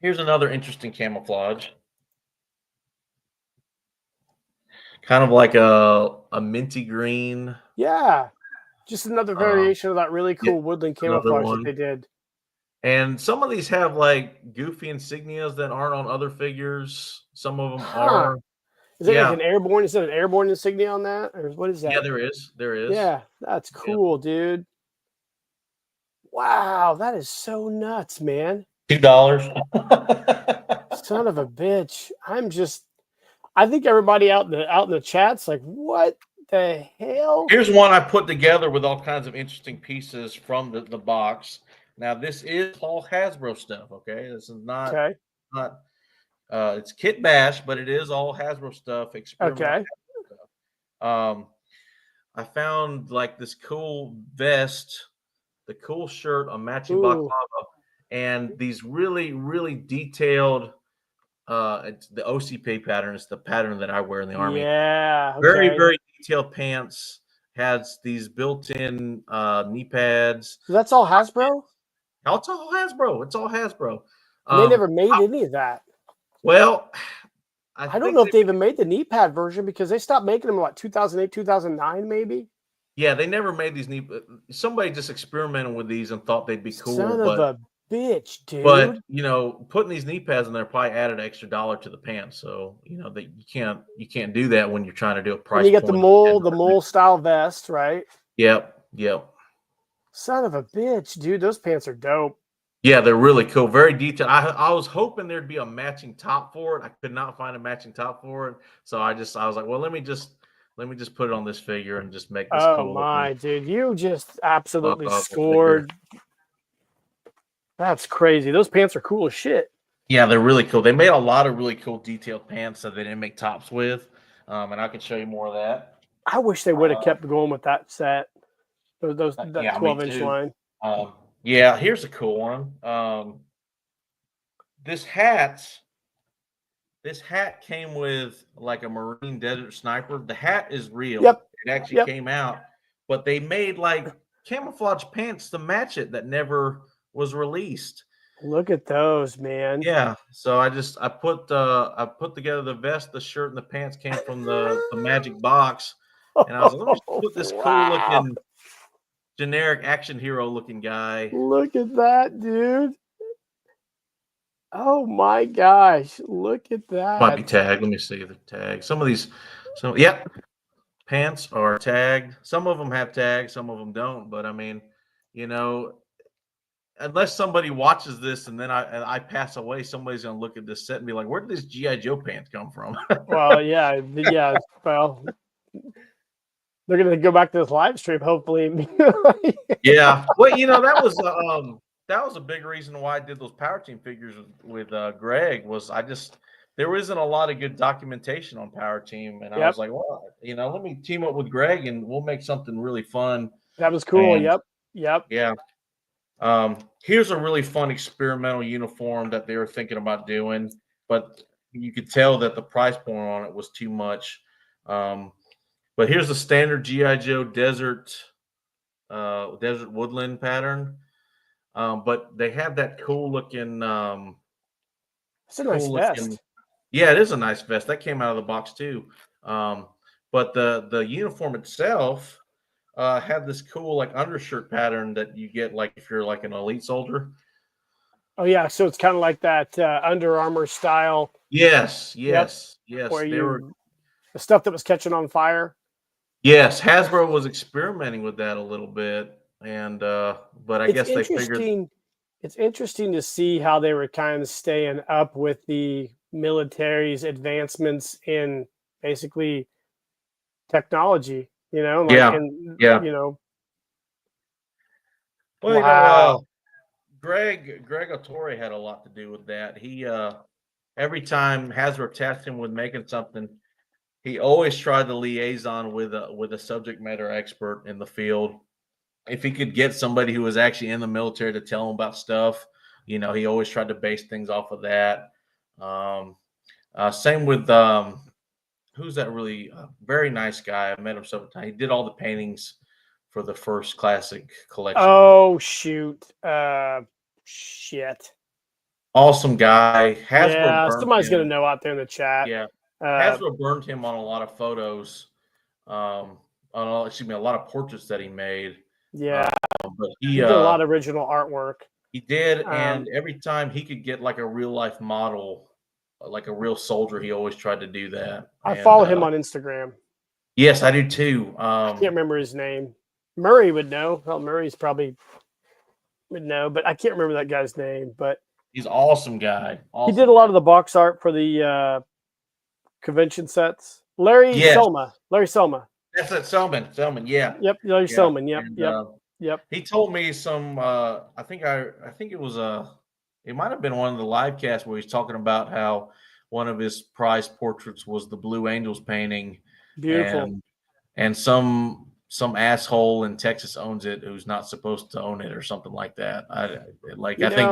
Here's another interesting camouflage, kind of like a minty green. Yeah. Just another Um, variation of that really yeah, cool woodland another camouflage that one. they did. And some of these have like goofy insignias that aren't on other figures. Some of them Huh. are. Is it like Yeah, an airborne? Is it an airborne insignia on that? Or what is yeah, that? there is. Yeah, that's Yeah, cool, dude. Wow, that is so nuts, man. $2. Son of a bitch. I think everybody out in the chat's like, what the hell? Here's one I put together with all kinds of interesting pieces from the box. Now, this is all Hasbro stuff. Okay, this is Okay. not it's Kit Bash, but it is all Hasbro stuff, experimental Okay. Hasbro stuff. I found like this cool vest, the cool shirt, a matching Ooh. balaclava, and these really, really detailed. It's the OCP pattern. It's the pattern that I wear in the Army. Yeah. Very, Okay. very detailed pants. Has these built-in knee pads. So that's all Hasbro? It's all Hasbro. It's all Hasbro. And they never made any of that. Well, I I don't think know if they even made the knee pad version because they stopped making them in what 2008, 2009, maybe. yeah, they never made these knee. Somebody just experimented with these and thought they'd be cool, Son of a bitch, but dude. putting these knee pads in there probably added an extra $1 to the pants. So that you can't do that when you're trying to do a And price you got the point. mole style vest, right? Yep. Son of a bitch, dude. Those pants are dope. Yeah, they're really cool. Very detailed. I was hoping there'd be a matching top for it. I could not find a matching top for it. So I was like, well, let me just put it on this figure and just make this Oh cool looking. my, dude. You just absolutely Figure. scored. That's crazy. Those pants are cool as shit. Yeah, they're really cool. They made a lot of really cool detailed pants that they didn't make tops with. And I can show you more of that. I wish they would have kept going with that set. That Yeah, 12-inch me too. line. Yeah, here's a cool one. This hat came with like a Marine Desert Sniper. The hat is real. Yep. It actually came out, but they made like camouflage pants to match it that never was released. Look at those, man. Yeah. So I put together the vest, the shirt, and the pants came from the magic box, and I was like, let me just put this cool Wow. looking generic action hero looking guy. Look at that, dude. Oh my gosh. Look at Might be that. tagged. Let me see the tag. Some of these, so yeah, pants are tagged. Some of them have tags, some of them don't. But I mean, you know, unless somebody watches this and then I pass away, somebody's gonna look at this set and be like, "Where did these GI Joe pants come from?" Well, yeah, yeah. Well, they're gonna go back to this live stream, hopefully. Yeah. Well, that was a big reason why I did those Power Team figures with Greg. Was there isn't a lot of good documentation on Power Team, and I Yep. was like, well, let me team up with Greg and we'll make something really fun. That was cool. And Yep. Yep. yeah. Here's a really fun experimental uniform that they were thinking about doing, but you could tell that the price point on it was too much. But here's the standard GI Joe desert woodland pattern. But they have that cool looking. It's a nice vest. Yeah, it is a nice vest. That came out of the box too. But the uniform itself had this cool like undershirt pattern that you get like if you're like an elite soldier. Oh yeah, so it's kind of like that Under Armour style. Yes. Where They were. the stuff that was catching on fire. Yes, Hasbro was experimenting with that a little bit, and but I guess they figured. It's interesting to see how they were kind of staying up with the military's advancements in basically technology. Yeah. Well, wow. Greg Otore had a lot to do with that. He every time Hasbro tasked him with making something, he always tried to liaison with a subject matter expert in the field. If he could get somebody who was actually in the military to tell him about stuff, he always tried to base things off of that. Same with who's that really very nice guy? I met him several times. He did all the paintings for the first classic collection. Oh shoot! Shit. Awesome guy. Yeah, somebody's gonna know out there in the chat. Yeah, Hasbro burned him on a lot of photos. A lot of portraits that he made. Yeah, but he did a lot of original artwork. He did, and every time he could get like a real life model, like a real soldier, he always tried to do that. I follow him on Instagram. Yes, I do too. I can't remember his name. Murray would know. Well, Murray's probably would know, but I can't remember that guy's name. But he's an awesome guy. He did a lot of the box art for the convention sets. Larry Selma. That's it, Selman. Yeah. Yep. Larry Selman. Yep. And, yep. He told me some. I think it was it might have been one of the live casts where he's talking about how one of his prized portraits was the Blue Angels painting. Beautiful. And some asshole in Texas owns it who's not supposed to own it or something like that. I think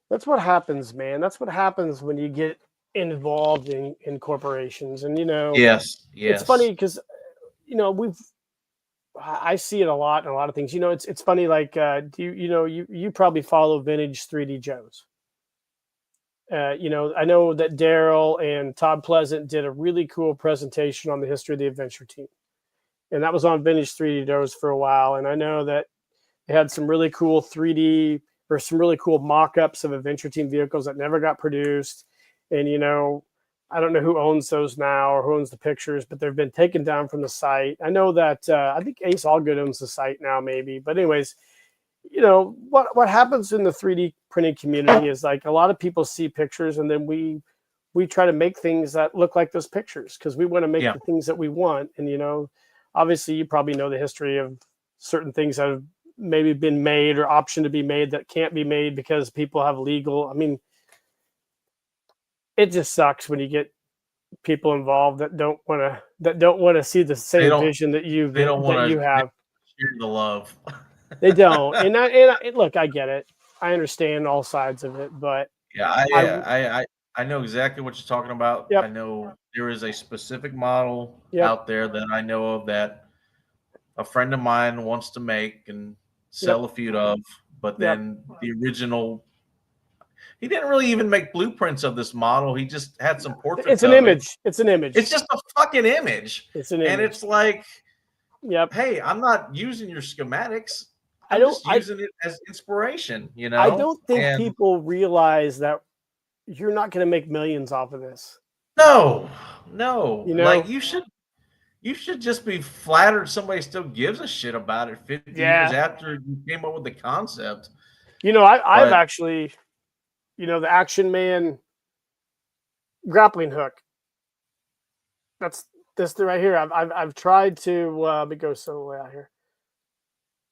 that's what happens, man. That's what happens when you get involved in corporations. And yes. It's funny because I see it a lot in a lot of things. It's funny. Like, you probably follow vintage 3D Joes. I know that Daryl and Todd Pleasant did a really cool presentation on the history of the adventure team, and that was on vintage 3D Joes for a while. And I know that they had some really cool 3D or some really cool mock-ups of adventure team vehicles that never got produced. And I don't know who owns those now or who owns the pictures, but they've been taken down from the site. I know that I think Ace Allgood owns the site now, maybe. But anyways, what happens in the 3D printing community is like a lot of people see pictures and then we try to make things that look like those pictures because we want to make the things that we want. And obviously you probably know the history of certain things that have maybe been made or optioned to be made that can't be made because people have legal. I mean, it just sucks when you get people involved that don't want to see the same vision that you have. Share the love. They don't, and look, I get it. I understand all sides of it, but I know exactly what you're talking about. Yep. I know there is a specific model out there that I know of that a friend of mine wants to make and sell a few of. but then the original, he didn't really even make blueprints of this model. He just had some portraits. It's an image. It's an image. It's just a fucking image. It's an image. And it's like, yep. Hey, I'm not using your schematics. I'm just using it as inspiration, you know? I don't think people realize that you're not going to make millions off of this. No. You know? Like you should just be flattered somebody still gives a shit about it 50 years after you came up with the concept. You know, I've actually, you know, the Action Man grappling hook. That's this thing right here. I've tried to let me go some way out here.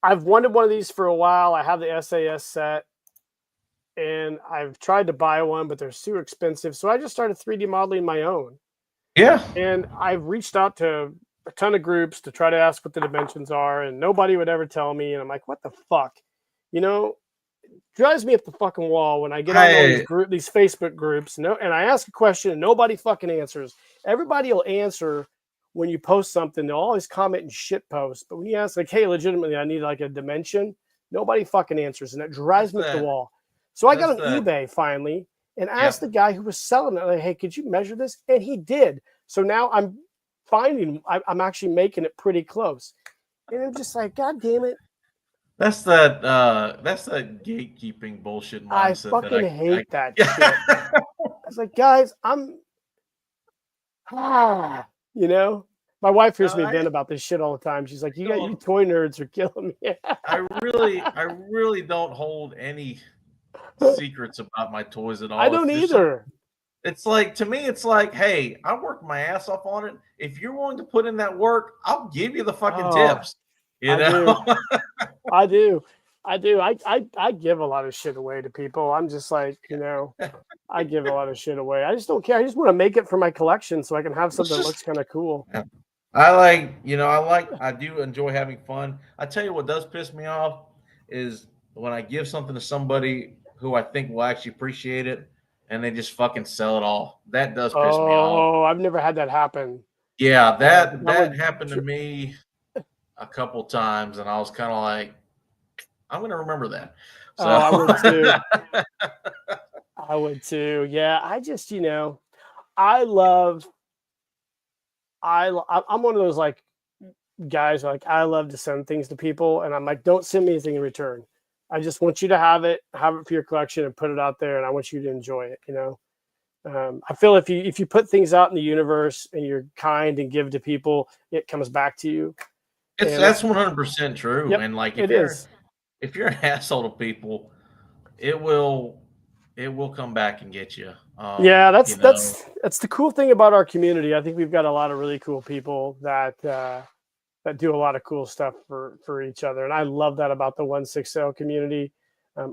I've wanted one of these for a while. I have the SAS set, and I've tried to buy one, but they're too expensive. So I just started 3D modeling my own. Yeah. And I've reached out to a ton of groups to try to ask what the dimensions are, and nobody would ever tell me. And I'm like, what the fuck? You know, it drives me up the fucking wall when I get on all these Facebook groups, and I ask a question and nobody fucking answers. Everybody will answer when you post something. They'll always comment and shit post. But when you ask, like, hey, legitimately, I need like a dimension, nobody fucking answers. And it drives me up the wall. So I got on eBay finally and asked the guy who was selling it, like, hey, could you measure this? And he did. So now I'm actually making it pretty close. And I'm just like, God damn it. That's that gatekeeping bullshit mindset. I fucking hate that shit. I was like, guys, you know, my wife hears me vent about this shit all the time. She's like, you toy nerds are killing me. I really don't hold any secrets about my toys at all. I don't either. It's like, to me, it's like, hey, I worked my ass off on it. If you're willing to put in that work, I'll give you the fucking tips. You know? I do. I give a lot of shit away to people. I'm just like, you know, I give a lot of shit away. I just don't care. I just want to make it for my collection so I can have something that looks kind of cool. I do enjoy having fun. I tell you what does piss me off is when I give something to somebody who I think will actually appreciate it and they just fucking sell it all. That does piss me off. Oh, I've never had that happen. Yeah, that happened to me a couple times, and I was kind of like, I'm going to remember that. So. I would too. I would too. Yeah, I just, you know, I'm one of those like guys like I love to send things to people, and I'm like, don't send me anything in return. I just want you to have it for your collection and put it out there, and I want you to enjoy it. You know, I feel if you put things out in the universe and you're kind and give to people, it comes back to you. That's 100% true. Yep, and like if you're an asshole to people, it will come back and get you. Yeah, that's the cool thing about our community. I think we've got a lot of really cool people that do a lot of cool stuff for each other, and I love that about the 160 community.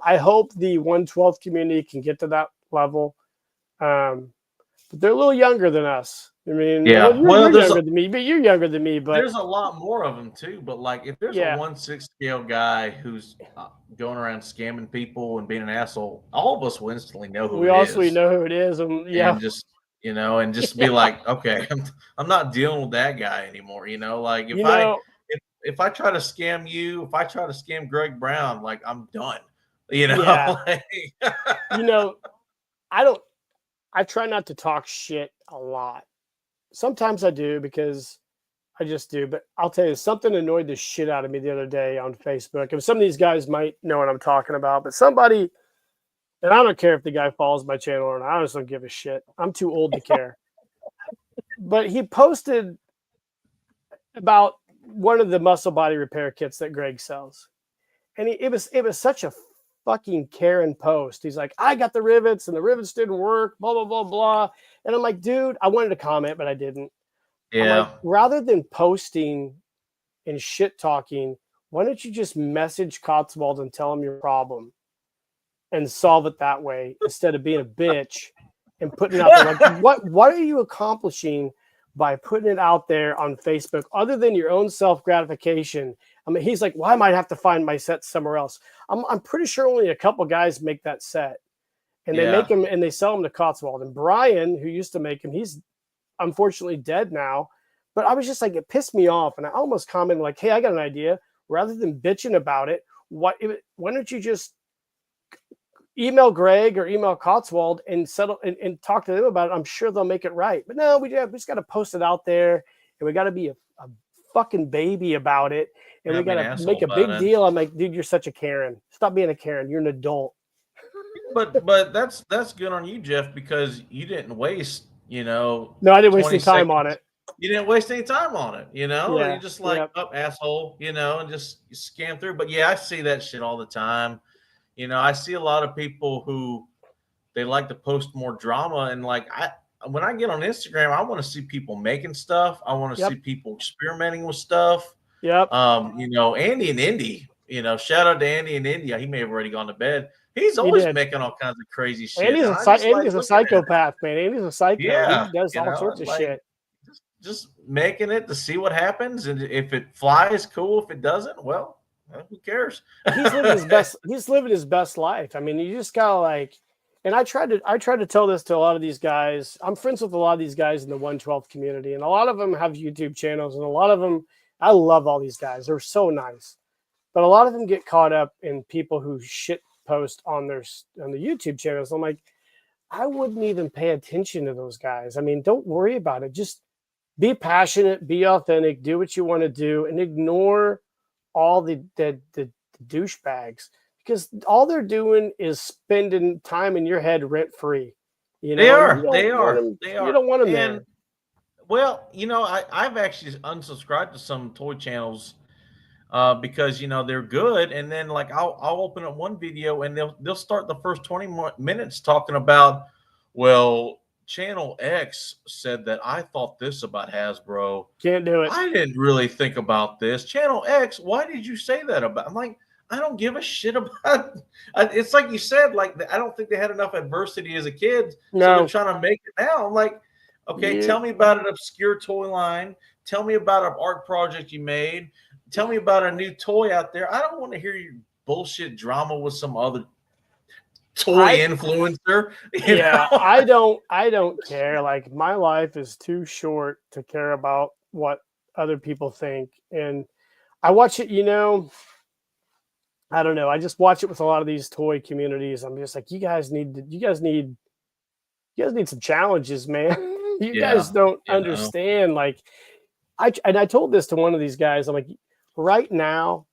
I hope the 112th community can get to that level, but they're a little younger than us. I mean, yeah, you're younger than me, but you're younger than me. But there's a lot more of them too. But like, if there's a 1/6 scale guy who's going around scamming people and being an asshole, all of us will instantly know who. We also know who it is, and just and just be like, okay, I'm not dealing with that guy anymore. You know, like if I try to scam you, if I try to scam Greg Brown, like I'm done. You know, you know, I try not to talk shit a lot. Sometimes I do because I just do, but I'll tell you, something annoyed the shit out of me the other day on Facebook. And some of these guys might know what I'm talking about, but somebody, and I don't care if the guy follows my channel or not, I just don't give a shit. I'm too old to care. But he posted about one of the muscle body repair kits that Greg sells. And it was such a fucking Karen post. He's like, I got the rivets and the rivets didn't work, blah, blah, blah, blah. And I'm like, dude, I wanted to comment, but I didn't. Yeah. Like, rather than posting and shit talking, why don't you just message Cotswold and tell him your problem and solve it that way instead of being a bitch and putting it out there? Like, what are you accomplishing by putting it out there on Facebook other than your own self-gratification? I mean, he's like, well, I might have to find my set somewhere else. I'm pretty sure only a couple guys make that set, and they make them and they sell them to Cotswold. And Brian, who used to make them, he's unfortunately dead now. But I was just like, it pissed me off, and I almost commented like, hey, I got an idea. Rather than bitching about it, why don't you just email Greg or email Cotswold and settle and talk to them about it? I'm sure they'll make it right. But no, we just got to post it out there, and we got to be a fucking baby about it, and we got to make a big deal. I'm like, dude, you're such a Karen. Stop being a Karen. You're an adult. But that's good on you, Jeff, because you didn't waste, No, I didn't waste any time on it. You didn't waste any time on it, Yeah, You're just like, oh, asshole, and just scan through. But yeah, I see that shit all the time. I see a lot of people who they like to post more drama, and like when I get on Instagram, I want to see people making stuff. I want to see people experimenting with stuff. Yep. Andy and Indy, shout out to Andy and Indy. He may have already gone to bed. He's always making all kinds of crazy shit. Andy's a psychopath, man. Andy's a psycho. Yeah, he does all sorts of shit. Just making it to see what happens, and if it flies, cool. If it doesn't, well, who cares? He's living his best. He's living his best life. I mean, you just gotta like. And I tried to tell this to a lot of these guys. I'm friends with a lot of these guys in the 112th community, and a lot of them have YouTube channels, and a lot of them, I love all these guys. They're so nice, but a lot of them get caught up in people who shit post on the YouTube channels. I'm like, I wouldn't even pay attention to those guys. I mean, don't worry about it. Just be passionate, be authentic, do what you want to do, and ignore all the douchebags, because all they're doing is spending time in your head rent free. They are. You don't want them there. Well, I've actually unsubscribed to some toy channels because they're good, and then like I'll open up one video and they'll start the first 20 minutes talking about, well, Channel X said that I thought this about Hasbro. Can't do it. I didn't really think about this. Channel X, why did you say that about? I'm like, I don't give a shit about it. It's like you said, like, I don't think they had enough adversity as a kid. No. So they're trying to make it now. I'm like, okay, tell me about an obscure toy line. Tell me about an art project you made. Tell me about a new toy out there. I don't want to hear your bullshit drama with some other toy influencer. I don't care. Like, my life is too short to care about what other people think. And I watch it, I don't know. I just watch it with a lot of these toy communities. I'm just like, you guys need some challenges, man. You guys don't understand. Like, I told this to one of these guys. I'm like, right now,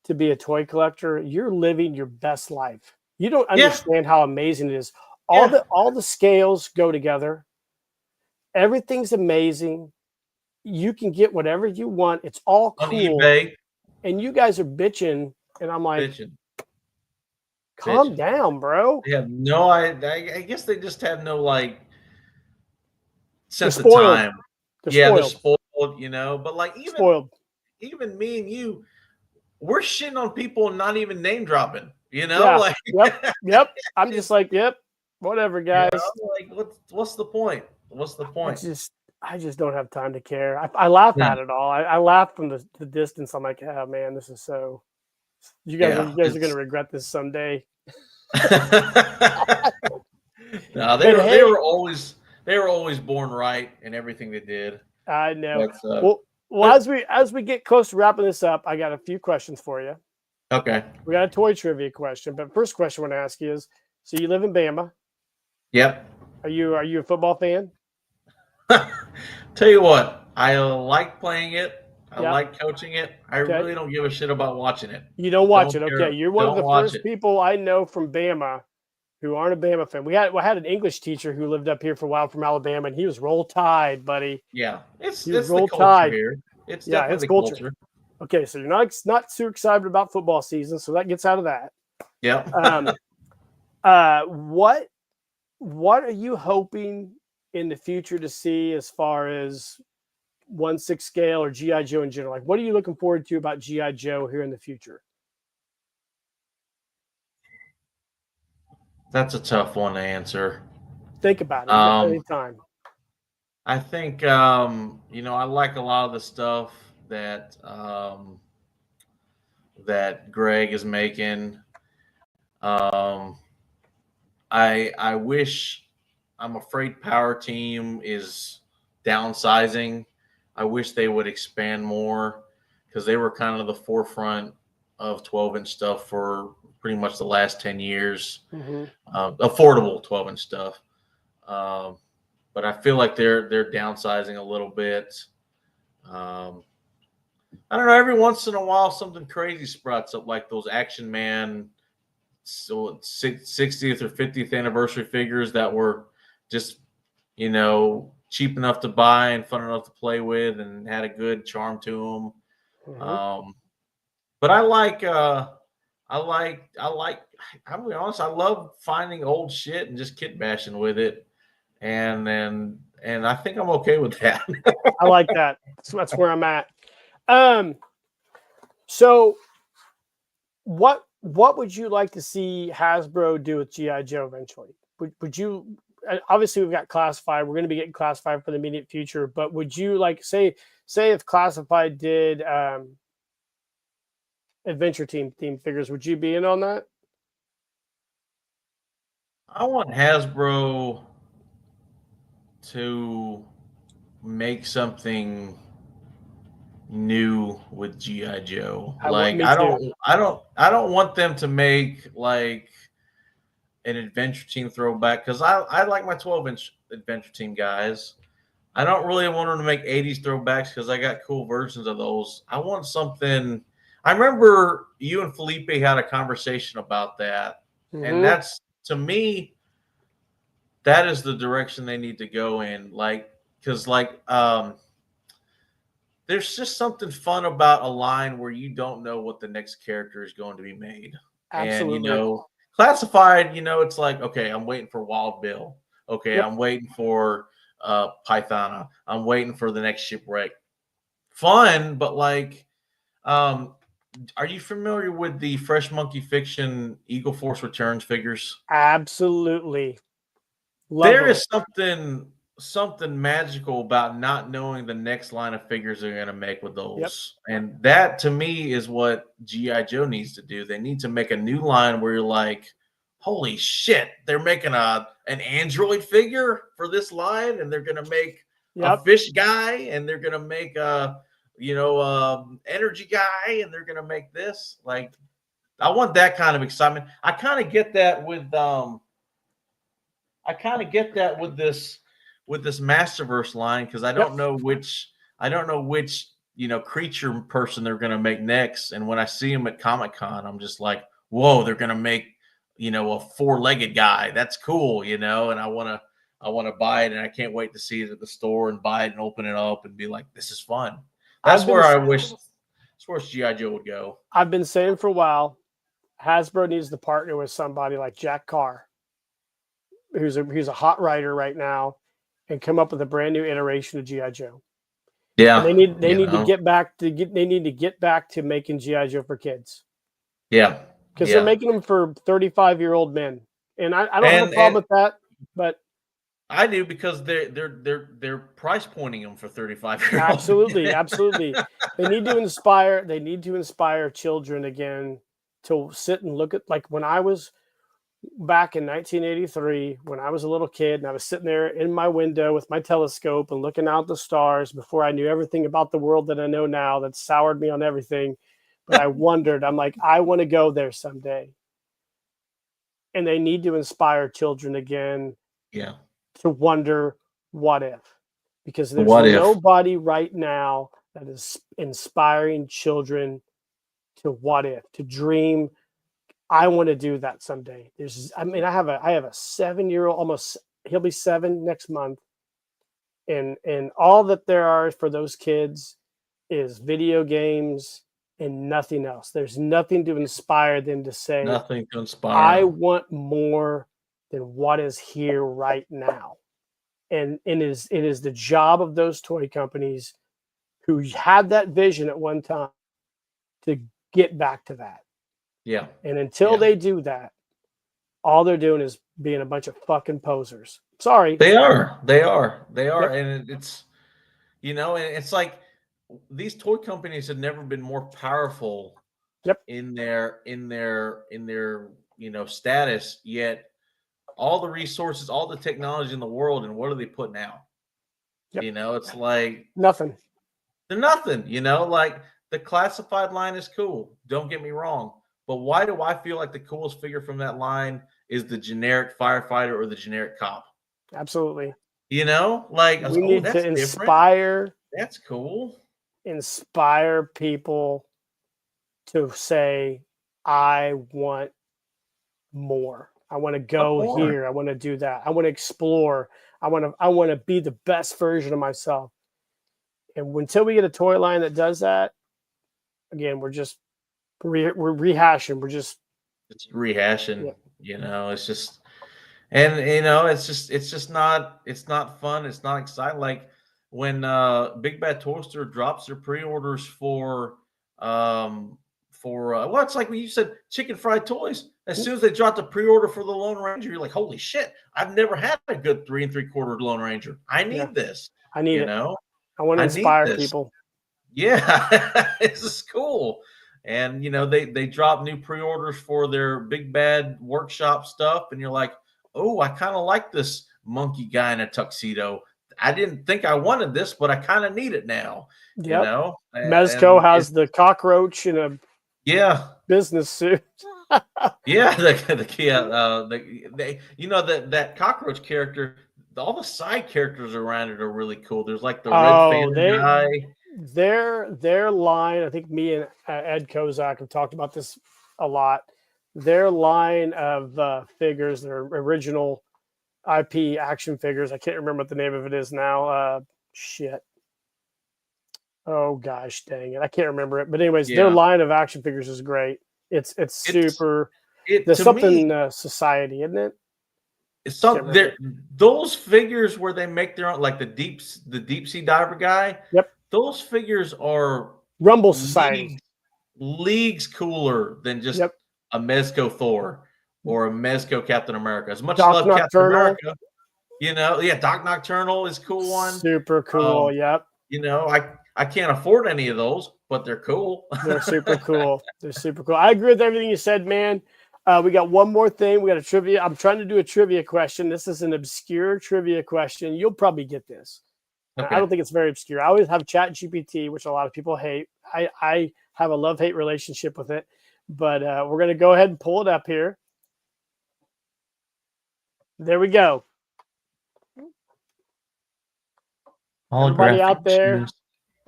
to be a toy collector, you're living your best life. You don't understand how amazing it is. All the scales go together. Everything's amazing. You can get whatever you want. It's all cool. On eBay. And you guys are bitching. And I'm like, calm down, bro. They have no idea. I guess they just have no sense of time. They're spoiled, But like even me and you, we're shitting on people and not even name dropping. Like yep. I'm just like, yep, whatever, guys. Like, what's the point? What's the point? I just don't have time to care. I laugh at it all. I laugh from the distance. I'm like, oh man, this is so. You guys are going to regret this someday. No, they were always born right in everything they did. I know. As we get close to wrapping this up, I got a few questions for you. Okay. We got a toy trivia question, but first question I want to ask you is: so you live in Bama? Yep. Are you a football fan? Tell you what, I like playing it. I like coaching it. I really don't give a shit about watching it. You don't watch it, okay? You're one of the first people I know from Bama who aren't a Bama fan. I had an English teacher who lived up here for a while from Alabama, and he was Roll Tide, buddy. Yeah, it's Roll Tide here. It's definitely the culture. Okay, so you're not too excited about football season, so that gets out of that. Yeah. What are you hoping in the future to see as far as 1/6 scale or G.I. Joe in general? Like, what are you looking forward to about G.I. Joe here in the future? That's a tough one to answer. Think about it anytime. I think, I like a lot of the stuff that that Greg is making. I wish, I'm afraid Power Team is downsizing. I wish they would expand more because they were kind of the forefront of 12-inch stuff for pretty much the last 10 years. Mm-hmm. Affordable 12-inch stuff. But I feel like they're downsizing a little bit. I don't know. Every once in a while, something crazy sprouts up, like those Action Man 60th or 50th anniversary figures that were just, cheap enough to buy and fun enough to play with, and had a good charm to them. Mm-hmm. But I'm gonna be honest, I love finding old shit and just kit bashing with it, and I think I'm okay with that. I like that. That's where I'm at. So what would you like to see Hasbro do with GI Joe eventually? Would you, obviously we've got Classified, we're going to be getting Classified for the immediate future, but would you like say if Classified did Adventure Team theme figures, would you be in on that? I want Hasbro to make something new with GI Joe. Like I don't want them to make like an Adventure Team throwback, because I like my 12-inch Adventure Team guys. I don't really want them to make 80s throwbacks because I got cool versions of those. I want something. I remember you and Felipe had a conversation about that, and that's, to me, that is the direction they need to go in. Like, because there's just something fun about a line where you don't know what the next character is going to be made. Absolutely. And, Classified, it's like, okay, I'm waiting for Wild Bill. Okay, Yep. I'm waiting for Pythona. I'm waiting for the next shipwreck. Fun, but are you familiar with the Fresh Monkey Fiction Eagle Force Returns figures? Absolutely. Love There them. is something magical about not knowing the next line of figures they're going to make with those. Yep. And that, to me, is what G.I. Joe needs to do. They need to make a new line where you're like, holy shit, they're making an android figure for this line, and they're going to make a fish guy, and they're going to make a energy guy, and they're going to make this. Like, I want that kind of excitement. I kind of get that with this Masterverse line, because I don't know which creature person they're going to make next. And when I see them at Comic-Con, I'm just like, whoa, they're going to make a four-legged guy. That's cool, and I want to buy it, and I can't wait to see it at the store and buy it and open it up and be like, this is fun. That's where I wish G.I. Joe would go. I've been saying for a while, Hasbro needs to partner with somebody like Jack Carr, who's a hot writer right now, and come up with a brand new iteration of GI Joe. Yeah, and they need to get back to making GI Joe for kids. Yeah, because they're making them for 35-year-old men, and I don't have a problem with that, but I do, because they're price pointing them for 35-year-olds. Absolutely. They need to inspire children again to sit and look at, like, when I was back in 1983, when I was a little kid and I was sitting there in my window with my telescope and looking out the stars before I knew everything about the world that I know now, that soured me on everything. But I wondered, I'm like, I want to go there someday. And they need to inspire children again. Yeah. To wonder what if, because there's nobody right now that is inspiring children to what if, to dream. I want to do that someday. I have a 7-year-old, almost, he'll be 7 next month. And all that there are for those kids is video games and nothing else. There's nothing to inspire them to say, nothing to inspire. I want more than what is here right now. And it is the job of those toy companies who had that vision at one time to get back to that. Yeah. And until they do that, all they're doing is being a bunch of fucking posers. Sorry. They are. Yep. And it's, and it's like, these toy companies have never been more powerful in their status, yet all the resources, all the technology in the world, and what are they putting out? It's like nothing. They're nothing. Like, the classified line is cool. Don't get me wrong. But why do I feel like the coolest figure from that line is the generic firefighter or the generic cop? Absolutely. You know, like I was We like, oh, need that's to different. That's cool. inspire people to say, I want more. I want to go More. here. I want to do that. I want to explore. I want to be the best version of myself. And until we get a toy line that does that, again, we're rehashing. We're just It's rehashing. yeah. You know, it's just, and you know, it's not fun. It's not exciting. Like when Big Bad Toy Store drops their pre-orders well, it's like when you said chicken fried toys. As soon as they dropped the pre-order for the Lone Ranger, you're like, holy shit! I've never had a good 3 3/4 Lone Ranger. I Yeah. need this. I need You it. know, I want to I need inspire this. people. Yeah, this is cool. And you know, they drop new pre-orders for their Big Bad Workshop stuff, and you're like, oh, I kind of like this monkey guy in a tuxedo. I didn't think I wanted this, but I kind of need it now. You Yep. know, Mezco and has the cockroach in a yeah, business suit. yeah, you know that cockroach character. All the side characters around it are really cool. There's like the red Oh, phantom guy. their line. I think me and Ed Kozak have talked about this a lot. Their line of figures, their original IP action figures. I can't remember what the name of it is now. Shit. Oh gosh, dang it! I can't remember it. But anyways, their Yeah, line of action figures is great. It's it's super. it There's to me. something society, isn't it? Can't Some remember. there those figures where they make their own, like the deep sea diver guy. Yep. Those figures are Rumble Society. leagues leagues cooler than just Yep. a Mezco Thor or a Mezco Captain America. As much Doc love Captain Nocturnal. America, you know, yeah, Doc Nocturnal is a cool one. Super cool. Um, Yep. you know, I can't afford any of those, but they're cool. They're super cool. They're super cool. I agree with everything you said, man. We got one more thing. We got a trivia. I'm trying to do a trivia question. This is an obscure trivia question. You'll probably get this. I Okay. don't think it's very obscure. I always have Chat GPT, which a lot of people hate. I have a love-hate relationship with it. But we're going to go ahead and pull it up here. There we go. Everybody out there,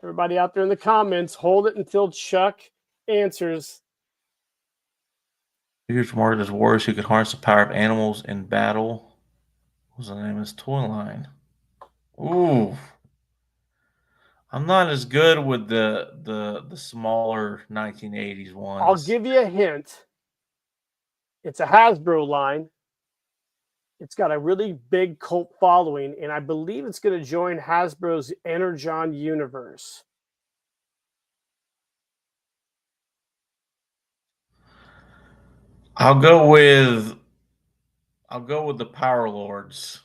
everybody out there in the comments, hold it until Chuck answers. Figures marked as warriors who could harness the power of animals in battle. What's the name of this toy line? Ooh. I'm not as good with the smaller 1980s ones. I'll give you a hint. It's a Hasbro line. It's got a really big cult following, and I believe it's going to join Hasbro's Energon universe. I'll go with the Power Lords.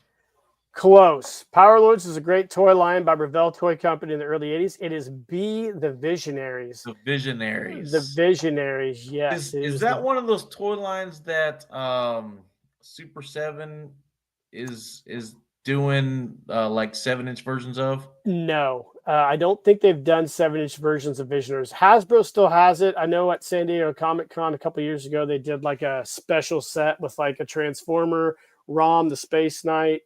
Close. Power Lords is a great toy line by Revell Toy Company in the early 80s. It is B, the Visionaries. The Visionaries. The Visionaries, yes. Is that one of those toy lines that Super 7 is doing like 7-inch versions of? No, I don't think they've done 7-inch versions of Visionaries. Hasbro still has it. I know at San Diego Comic Con a couple of years ago, they did like a special set with like a Transformer, Rom, the Space Knight.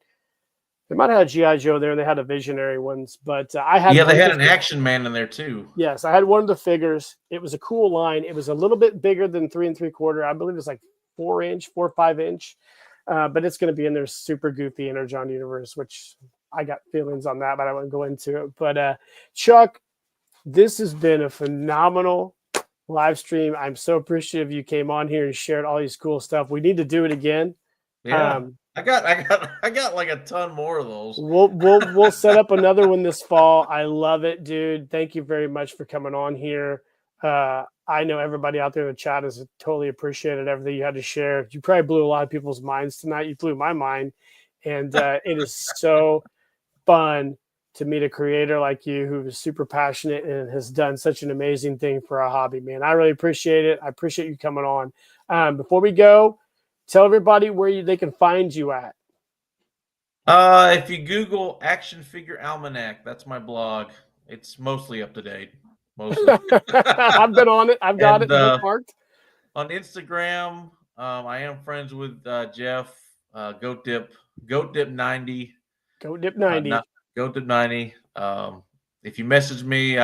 They might have had G.I. Joe there, and they had the Visionary ones. But I had they had an Action Man in there too. Yes, I had one of the figures. It was a cool line. It was a little bit bigger than 3 3/4. I believe it's like 4 or 5 inch. But it's going to be in their super goofy Energon universe, which I got feelings on that, but I won't go into it. But Chuck, this has been a phenomenal live stream. I'm so appreciative you came on here and shared all these cool stuff. We need to do it again. Yeah. I got like a ton more of those. We'll set up another one this fall. I love it, dude. Thank you very much for coming on here. I know everybody out there in the chat has totally appreciated everything you had to share. You probably blew a lot of people's minds tonight. You blew my mind, and it is so fun to meet a creator like you who is super passionate and has done such an amazing thing for our hobby, man. I really appreciate it. I appreciate you coming on. Before we go, tell everybody where they can find you at. If you Google Action Figure Almanac, that's my blog. It's mostly up to date. mostly. I've been on it. I've got it bookmarked. On Instagram, I am friends with Jeff, GoatDip 90. GoatDip 90. GoatDip 90. If you message me,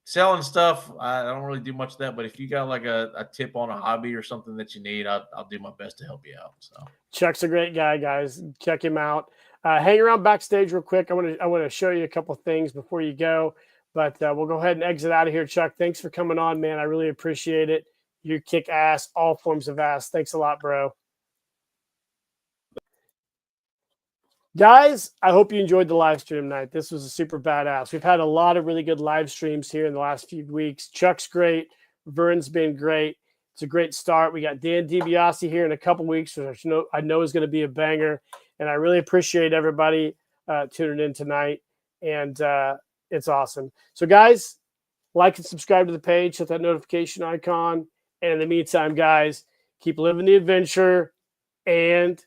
selling stuff, I don't really do much of that. But if you got like a tip on a hobby or something that you need, I'll do my best to help you out. So Chuck's a great guy, guys. Check him out. Hang around backstage real quick. I want to show you a couple things before you go, but we'll go ahead and exit out of here. Chuck, thanks for coming on, man. I really appreciate it. You kick ass, all forms of ass. Thanks a lot, bro. Guys, I hope you enjoyed the live stream tonight. This was a super badass. We've had a lot of really good live streams here in the last few weeks. Chuck's great. Vern's been great. It's a great start. We got Dan DiBiase here in a couple weeks, which I know is going to be a banger. And I really appreciate everybody tuning in tonight. And it's awesome. So, guys, like and subscribe to the page. Hit that notification icon. And in the meantime, guys, keep living the adventure and